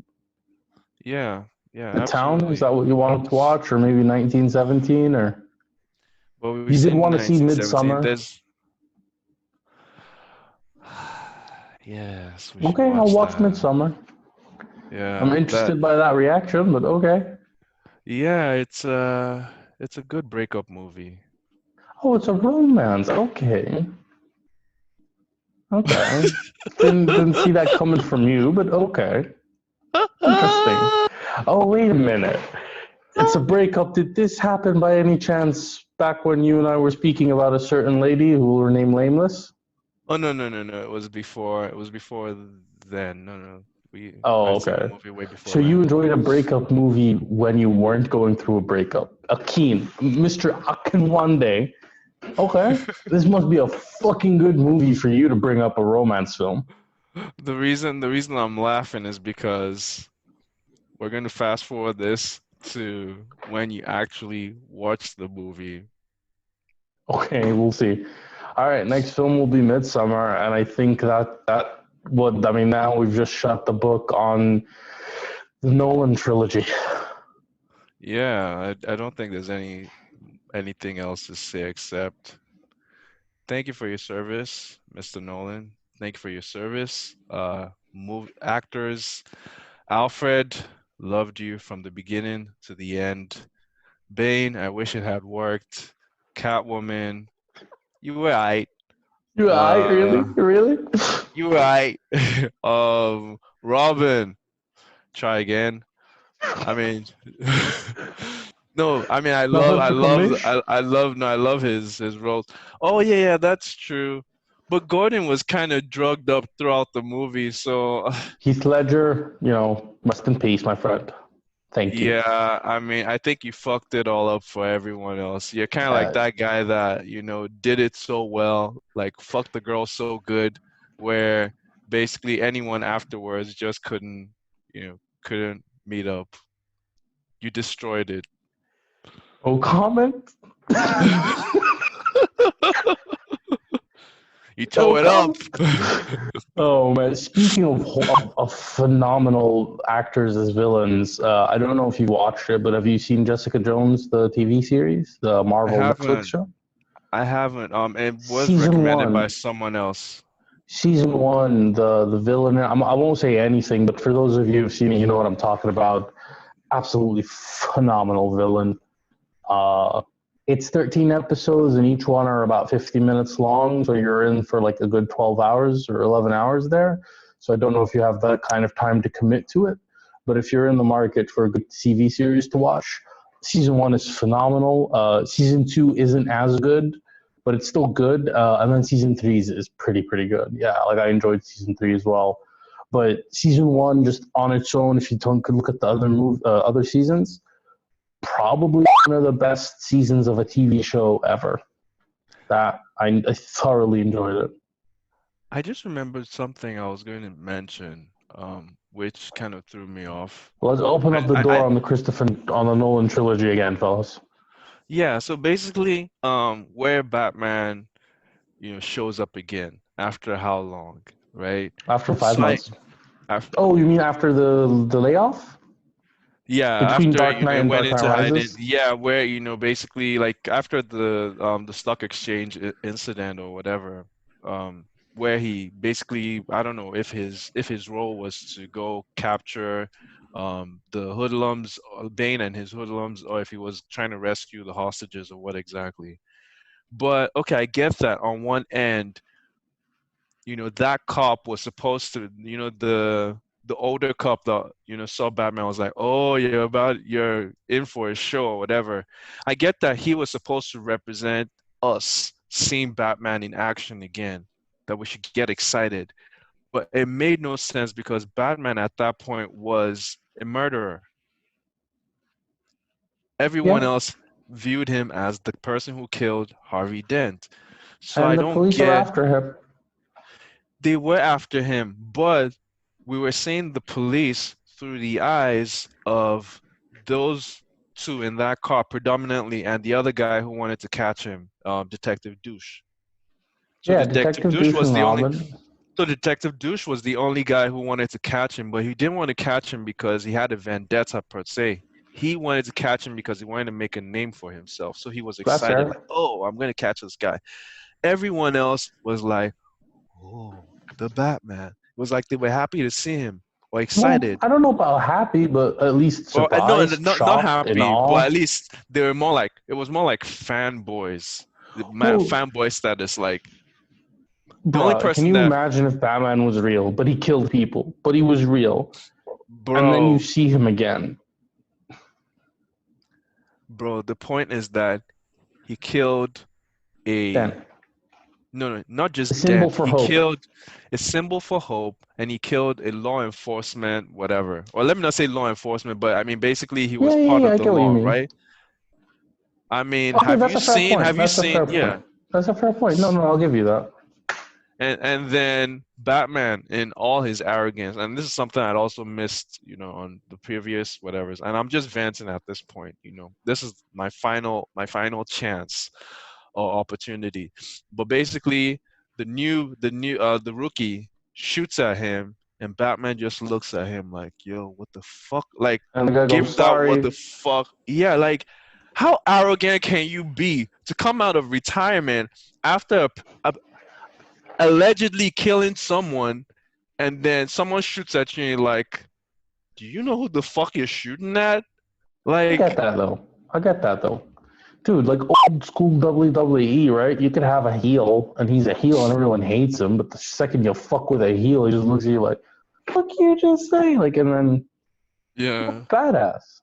S1: Yeah. Yeah.
S2: The Town, is
S1: Absolutely.
S2: that what you wanted to watch, or maybe 1917, or
S1: But we've
S2: you did
S1: seen
S2: want to see
S1: 1917.
S2: Midsummer?
S1: There's. Yes, we should
S2: Okay, I'll
S1: watch
S2: watch
S1: that.
S2: Midsummer. I'm
S1: Yeah. That.
S2: interested by that reaction, but okay.
S1: Yeah. It's a good breakup movie.
S2: Oh, it's a romance. Okay, okay. Didn't see that coming from you, but okay. Interesting. Oh, wait a minute. It's a breakup. Did this happen by any chance back when you and I were speaking about a certain lady who will remain nameless?
S1: Oh no no no no! It was before. It was before then. No no.
S2: Oh,
S1: I'd seen the
S2: okay.
S1: movie way before
S2: So you
S1: then.
S2: enjoyed a breakup movie when you weren't going through a breakup. Akeem, Mr. Akinwande. Okay. This must be a fucking good movie for you to bring up a romance film.
S1: The reason I'm laughing is because we're going to fast forward this to when you actually watch the movie.
S2: Okay, we'll see. All right, next film will be Midsummer, and I think that what I mean now we've just shut the book on the Nolan trilogy.
S1: Yeah, I don't think there's anything else to say except thank you for your service, Mr. Nolan. Thank you for your service. Actors, Alfred, loved you from the beginning to the end. Bane, I wish it had worked. Catwoman, you were right.
S2: You alright? Really?
S1: Uh,
S2: Really?
S1: you were right. Robin, try again. I mean, no, I mean,
S2: Nothing for commish.
S1: I love his roles. Oh yeah, yeah, that's true. But Gordon was kind of drugged up throughout the movie, so
S2: Heath Ledger, rest in peace, my friend. Thank you.
S1: yeah, I mean, I think you fucked it all up for everyone else. You're kind of like
S2: Uh,
S1: that guy that, did it so well, like fucked the girl so good, where basically anyone afterwards just couldn't meet up. You destroyed it.
S2: no comment.
S1: You
S2: No
S1: tore it up.
S2: comment. Oh man! Speaking of phenomenal actors as villains, I don't know if you've watched it, but have you seen Jessica Jones, the TV series, the
S1: I
S2: Marvel Netflix
S1: haven't.
S2: show?
S1: I haven't. It was
S2: Season
S1: recommended by
S2: one,
S1: someone else.
S2: season one, the villain. I won't say anything, but for those of you who've seen it, you know what I'm talking about. Absolutely phenomenal villain. Uh, it's 13 episodes, and each one are about 50 minutes long. So you're in for like a good 12 hours or 11 hours there. So I don't know if you have that kind of time to commit to it. But if you're in the market for a good TV series to watch, season one is phenomenal. Season two isn't as good, but it's still good. And then season three is pretty good. Yeah, like I enjoyed season three as well. But season one, just on its own, if you could look at the other seasons, probably one of the best seasons of a TV show ever. That I thoroughly enjoyed it.
S1: I just remembered something I was going to mention, which kind of threw me off.
S2: Let's open
S1: I,
S2: up the
S1: I,
S2: door
S1: I
S2: on the Nolan trilogy again, fellas.
S1: yeah. So basically, where Batman, shows up again after how long, right?
S2: After five
S1: So
S2: months.
S1: af
S2: Oh, you mean after the layoff
S1: yeah,
S2: between
S1: after
S2: Dark Knight
S1: it
S2: and
S1: went
S2: Dark Knight
S1: into hiding,
S2: Rises?
S1: yeah, where basically like after the stock exchange incident or whatever, where he basically I don't know if his role was to go capture the hoodlums, Bane and his hoodlums, or if he was trying to rescue the hostages or what exactly. But okay, I get that on one end, that cop was supposed to, the older cop that saw Batman was like, "Oh, you're in for a show or whatever." I get that he was supposed to represent us seeing Batman in action again, that we should get excited. But it made no sense because Batman at that point was a murderer. Everyone
S2: Yeah,
S1: else viewed him as the person who killed Harvey Dent. So I
S2: and the
S1: don't
S2: police are
S1: get,
S2: after him.
S1: they were after him, but we were seeing the police through the eyes of those two in that car predominantly, and the other guy who wanted to catch him, Detective Douche. So
S2: Yeah,
S1: Detective
S2: Detective
S1: Douche
S2: Douche
S1: was
S2: and
S1: the only
S2: Robin.
S1: So Detective Douche was the only guy who wanted to catch him, but he didn't want to catch him because he had a vendetta per se. He wanted to catch him because he wanted to make a name for himself. So he was
S2: That's
S1: excited, like,
S2: fair.
S1: "Oh, I'm going to catch this guy." Everyone else was like, "Oh, the Batman." It was like they were happy to see him or
S2: Well,
S1: excited.
S2: I don't know about happy, but at least
S1: Or no,
S2: surprised,
S1: not
S2: shocked, in
S1: happy, but
S2: awe.
S1: at least they were more like, it was more like fanboys,
S2: Well,
S1: fanboy status. Like the only
S2: bruh, can
S1: person
S2: you
S1: that,
S2: imagine if Batman was real, but he killed people, but he was real, and then you
S1: bro,
S2: see him again?
S1: the point is that he killed a
S2: Then
S1: no, not
S2: a
S1: just
S2: symbol
S1: Dent.
S2: for
S1: He
S2: hope.
S1: killed a symbol for hope, and he killed a law enforcement, whatever. Or let me not say law enforcement, but I mean basically he was
S2: Yeah, yeah,
S1: part
S2: yeah.
S1: of
S2: I
S1: the
S2: get what you
S1: law,
S2: mean.
S1: right? I mean,
S2: Okay, that's a fair point.
S1: have you
S2: That's a
S1: seen,
S2: fair
S1: yeah.
S2: point. That's a fair point. No, no, I'll give you that.
S1: And then Batman in all his arrogance, and this is something I'd also missed, on the previous whatever's. And I'm just venting at this point. This is my final chance or opportunity. But basically, the rookie shoots at him, and Batman just looks at him like, "Yo, what the fuck?" Like,
S2: And the guy goes,
S1: give that what the
S2: "Sorry."
S1: fuck? Yeah, like, how arrogant can you be to come out of retirement after allegedly killing someone, and then someone shoots at you and you're like, "Do you know who the fuck you're shooting at?"
S2: I get
S1: Like,
S2: that though. I get that though. Dude, like old school WWE, right? You could have a heel, and he's a heel, and everyone hates him. But the second you fuck with a heel, he just looks at you like, "What you just say?" Like, and then
S1: yeah,
S2: badass.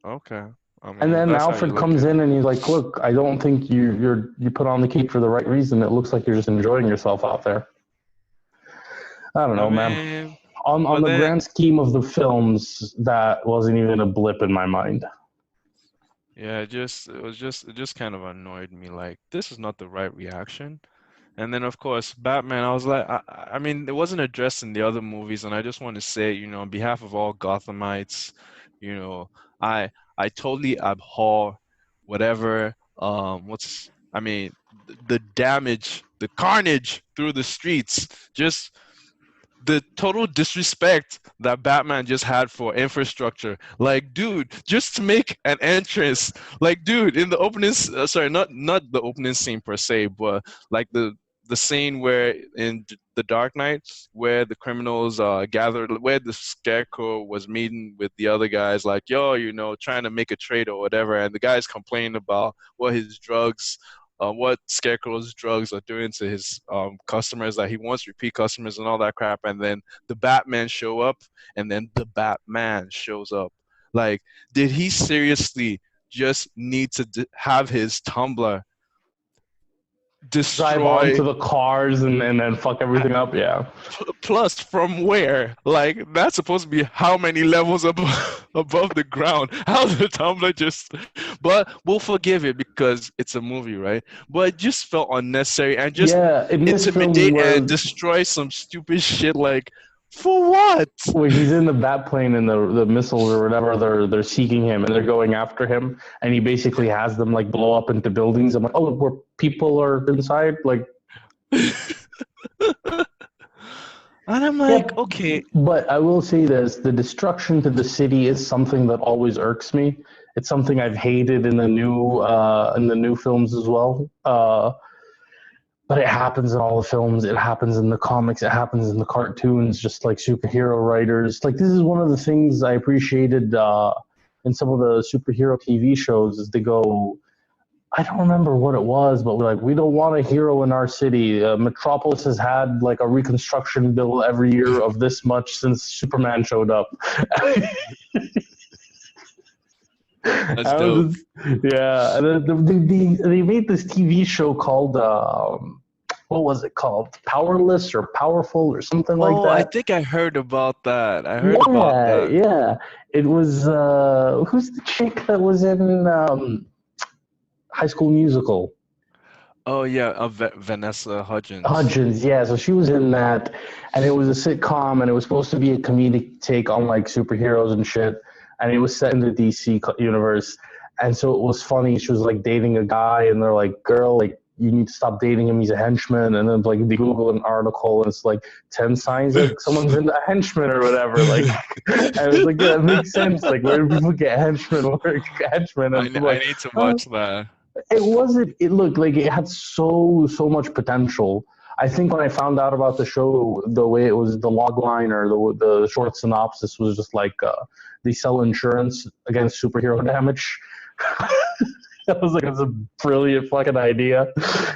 S1: okay. I
S2: And
S1: mean,
S2: then
S1: that's how you
S2: Alfred
S1: look
S2: comes
S1: at
S2: in
S1: it.
S2: and he's like, "Look, I don't think you put on the cape for the right reason. It looks like you're just enjoying yourself out there." I don't
S1: I
S2: know, man.
S1: mean,
S2: On
S1: but
S2: the
S1: then,
S2: grand scheme of the films, that wasn't even a blip in my mind.
S1: yeah, it just kind of annoyed me. Like, this is not the right reaction. And then, of course, Batman, I was like, I mean, it wasn't addressed in the other movies, and I just want to say, on behalf of all Gothamites, you know, I I totally abhor whatever, I mean, the damage, the carnage through the streets, just the total disrespect that Batman just had for infrastructure. Like, dude, just to make an entrance, like, dude, in the opening, sorry, not the opening scene per se, but like the scene where in the Dark Knight, where the criminals gathered, where the Scarecrow was meeting with the other guys, like, "Yo, trying to make a trade or whatever," and the guys complain about what Scarecrow's drugs are doing to his customers, that he wants repeat customers and all that crap. And then the Batman show up, and then the Batman shows up. Like, did he seriously just need to have his Tumblr
S2: Drive
S1: destroy?
S2: onto the cars and then fuck everything up. Yeah.
S1: Plus, from where? Like, that's supposed to be how many levels above above the ground? How the Tumblr just? But we'll forgive it because it's a movie, right? But it just felt unnecessary and just
S2: Yeah, in this film
S1: intimidate and
S2: where
S1: destroy some stupid shit. Like, for what?
S2: he's in the bat plane and the missiles or whatever, they're seeking him and they're going after him, and he basically has them like blow up into buildings. I'm like, oh, where people are inside, like.
S1: And I'm like,
S2: Yep.
S1: okay,
S2: But I will say this: the destruction to the city is something that always irks me. It's something I've hated in the new films as well. But it happens in all the films. It happens in the comics. It happens in the cartoons. Just like superhero writers, like this is one of the things I appreciated in some of the superhero TV shows. Is they go, I don't remember what it was, but we're like, we don't want a hero in our city. Metropolis has had like a reconstruction bill every year of this much since Superman showed up.
S1: That's
S2: I
S1: dope.
S2: was just, yeah. And then they made this TV show called what was it called? Powerless or Powerful or something like
S1: Oh, I
S2: that.
S1: think I heard about that. I heard about
S2: Yeah,
S1: that.
S2: yeah. It was who's the chick that was in High School Musical?
S1: Oh yeah, Vanessa Hudgens.
S2: Hudgens, yeah. So she was in that, and it was a sitcom, and it was supposed to be a comedic take on like superheroes and shit. And it was set in the DC universe, and so it was funny. She was like dating a guy, and they're like, "Girl, like you need to stop dating him. He's a henchman." And then like they Google an article, and it's like 10 signs that someone's into a henchman or whatever. Like, and it's like, yeah, that makes sense. Like, where do people get henchmen? Where henchmen? And I'm
S1: I
S2: like,
S1: need to
S2: huh?
S1: watch that.
S2: It wasn't. It looked like it had so much potential. I think when I found out about the show, the way it was, the log line or the short synopsis was just like they sell insurance against superhero damage. I was like, it's a brilliant fucking idea.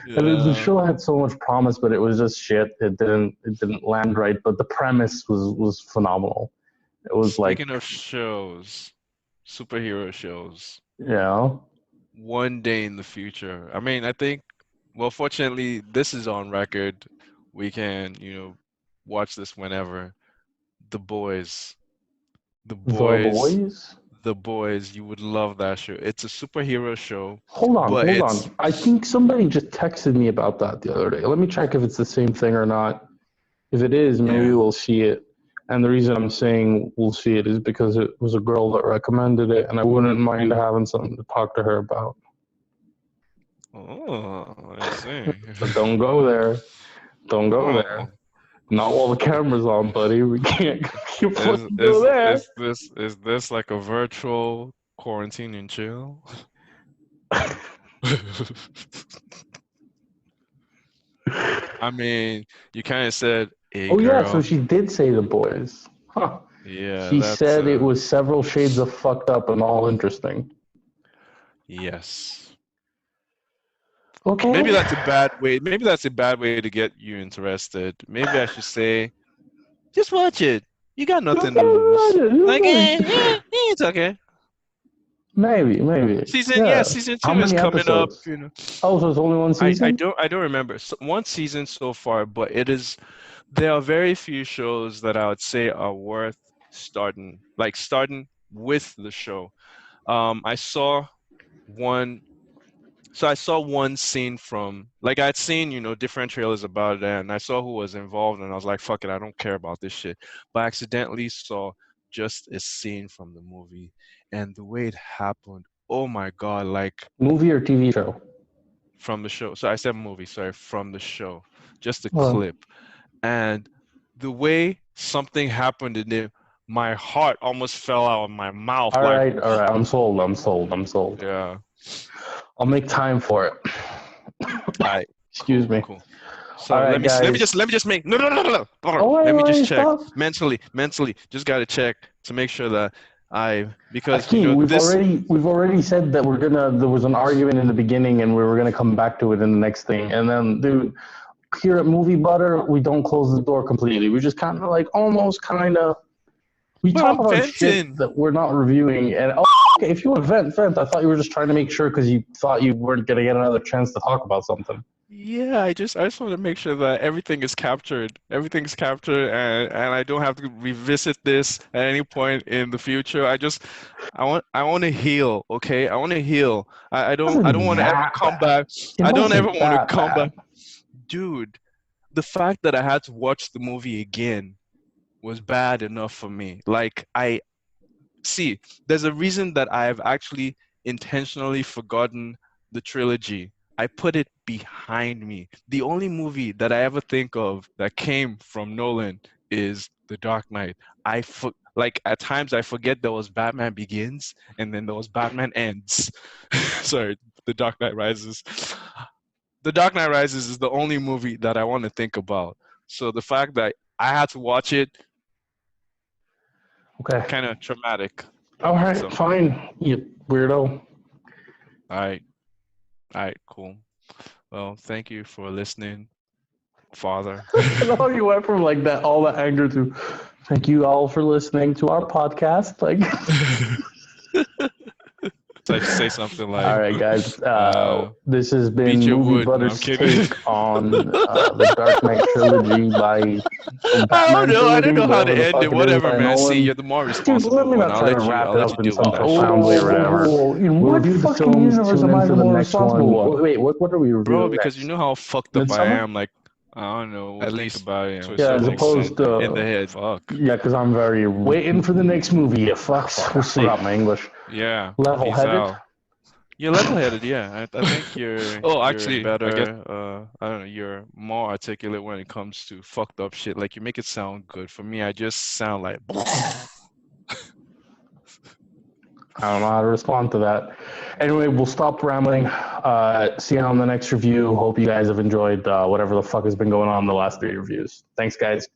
S2: And the
S1: Yeah.
S2: show had so much promise, but it was just shit. It didn't land right. But the premise was phenomenal. It was like,
S1: Speaking of shows, superhero shows,
S2: you know,
S1: one day in the future. I mean, I think, well, fortunately, this is on record. We can, watch this whenever. The Boys. The
S2: The
S1: Boys.
S2: Boys.
S1: The Boys. You would love that show. It's a superhero show,
S2: Hold on,
S1: but
S2: hold
S1: it's
S2: on. I think somebody just texted me about that the other day. Let me check if it's the same thing or not. If it is, maybe
S1: yeah.
S2: we'll see it. And the reason I'm saying we'll see it is because it was a girl that recommended it, and I wouldn't mind having something to talk to her about.
S1: Oh, I see.
S2: But don't go there. Don't go
S1: Oh.
S2: there. Not while the camera's on, buddy. We can't, can't
S1: Is
S2: fucking go
S1: is
S2: there.
S1: is this like a virtual quarantine and chill? I mean, you kind of said, "Hey,
S2: Oh yeah, so
S1: girl."
S2: she did say the boys. Huh.
S1: Yeah,
S2: She
S1: that's
S2: said it was several shades of fucked up and all interesting.
S1: yes. Maybe
S2: Okay.
S1: that's a bad way. Maybe that's a bad way to get you interested. Maybe I should say, just watch it. You got nothing to lose. Like, it's okay.
S2: Maybe.
S1: Yeah,
S2: Yeah.
S1: season
S2: How
S1: two is
S2: many
S1: coming up.
S2: episodes? Oh, so it's only one season?
S1: I don't remember. One season so far, but there are very few shows that I would say are worth starting with the show. I saw one So I saw one scene from like I'd seen, different trailers about it and I saw who was involved and I was like, fuck it, I don't care about this shit. But I accidentally saw just a scene from the movie and the way it happened, oh my God, like
S2: Movie or TV show?
S1: from the show. So I said movie, sorry, from the show. Just a
S2: Well,
S1: clip. And the way something happened in it, my heart almost fell out of my mouth.
S2: all
S1: Like,
S2: right, all right. I'm sold. I'm sold. I'm sold.
S1: yeah.
S2: I'll make time for it.
S1: All right,
S2: Excuse
S1: cool,
S2: me.
S1: cool.
S2: All
S1: So
S2: right, guys.
S1: let me just make no no no no no. Hold on.
S2: Oh,
S1: Let me
S2: wait,
S1: just check
S2: stop.
S1: mentally. Just gotta check to make sure that because
S2: Akeem, we've
S1: this.
S2: already said that there was an argument in the beginning and we were gonna come back to it in the next thing. And then, dude, here at Movie Butter, we don't close the door completely. We just kind of like almost kind of we
S1: But
S2: talk
S1: I'm
S2: about shit
S1: venting.
S2: that we're not reviewing. And oh, okay, if you want to vent. I thought you were just trying to make sure because you thought you weren't gonna get another chance to talk about something.
S1: Yeah, I just want to make sure that everything is captured. Everything's captured, and I don't have to revisit this at any point in the future. I want to heal. Okay, I want to heal. I don't
S2: Wasn't
S1: want to ever
S2: that
S1: come
S2: bad?
S1: back.
S2: It
S1: I don't ever
S2: wasn't
S1: want to
S2: that
S1: come back,
S2: bad.
S1: dude. The fact that I had to watch the movie again was bad enough for me. Like see, there's a reason that I've actually intentionally forgotten the trilogy. I put it behind me. The only movie that I ever think of that came from Nolan is The Dark Knight. Like at times I forget there was Batman Begins and then there was Batman Ends. Sorry, The Dark Knight Rises. The Dark Knight Rises is the only movie that I want to think about. So the fact that I had to watch it
S2: Okay.
S1: kind of traumatic.
S2: All right,
S1: So,
S2: fine. You weirdo.
S1: all right. All right, cool. Well, thank you for listening, Father.
S2: I know you went from like that, all that anger to, thank you all for listening to our podcast. Like,
S1: So say something
S2: all
S1: like,
S2: right, guys. This has
S1: beat
S2: been
S1: your
S2: Movie
S1: wood. No, I'm
S2: Butter's
S1: kidding.
S2: take on the Dark Knight trilogy by
S1: I don't
S2: Batman
S1: know. I don't
S2: trilogy,
S1: know how to
S2: whatever the
S1: end it.
S2: fuck it is
S1: Whatever,
S2: by
S1: man. See,
S2: Nolan.
S1: you're the more
S2: Dude, let
S1: responsible
S2: me
S1: one.
S2: not try to wrap
S1: I'll
S2: it
S1: let you
S2: up in
S1: deal with
S2: some
S1: that
S2: profound way or whatever.
S1: shit.
S2: In
S3: We'll
S2: what
S3: review the
S2: fucking
S3: films.
S2: universe
S3: Tune
S2: am
S3: in
S2: I
S3: for
S2: the
S3: the
S2: more
S3: next
S2: responsible
S3: one.
S2: one?
S3: Wait, what are we
S1: Bro,
S3: reviewing
S1: because you
S3: next?
S1: know how fucked up I
S2: Midsummer?
S1: am. Like, I don't know.
S2: At
S1: Think
S2: least
S1: about it to a
S2: yeah, as
S1: certain
S2: opposed
S1: extent. In the
S2: to
S1: head. Fuck.
S2: yeah, because I'm very waiting for the next movie. You fucks. We'll forgot my English.
S1: Yeah. Peace
S2: Level-headed.
S1: out. You're level-headed, yeah. I think you're
S3: Oh,
S1: you're
S3: actually, I guess.
S1: better. I don't know. You're more articulate when it comes to fucked up shit. Like you make it sound good. For me, I just sound like.
S2: I don't know how to respond to that. Anyway, we'll stop rambling. See you on the next review. Hope you guys have enjoyed whatever the fuck has been going on in the last 3 reviews. Thanks, guys.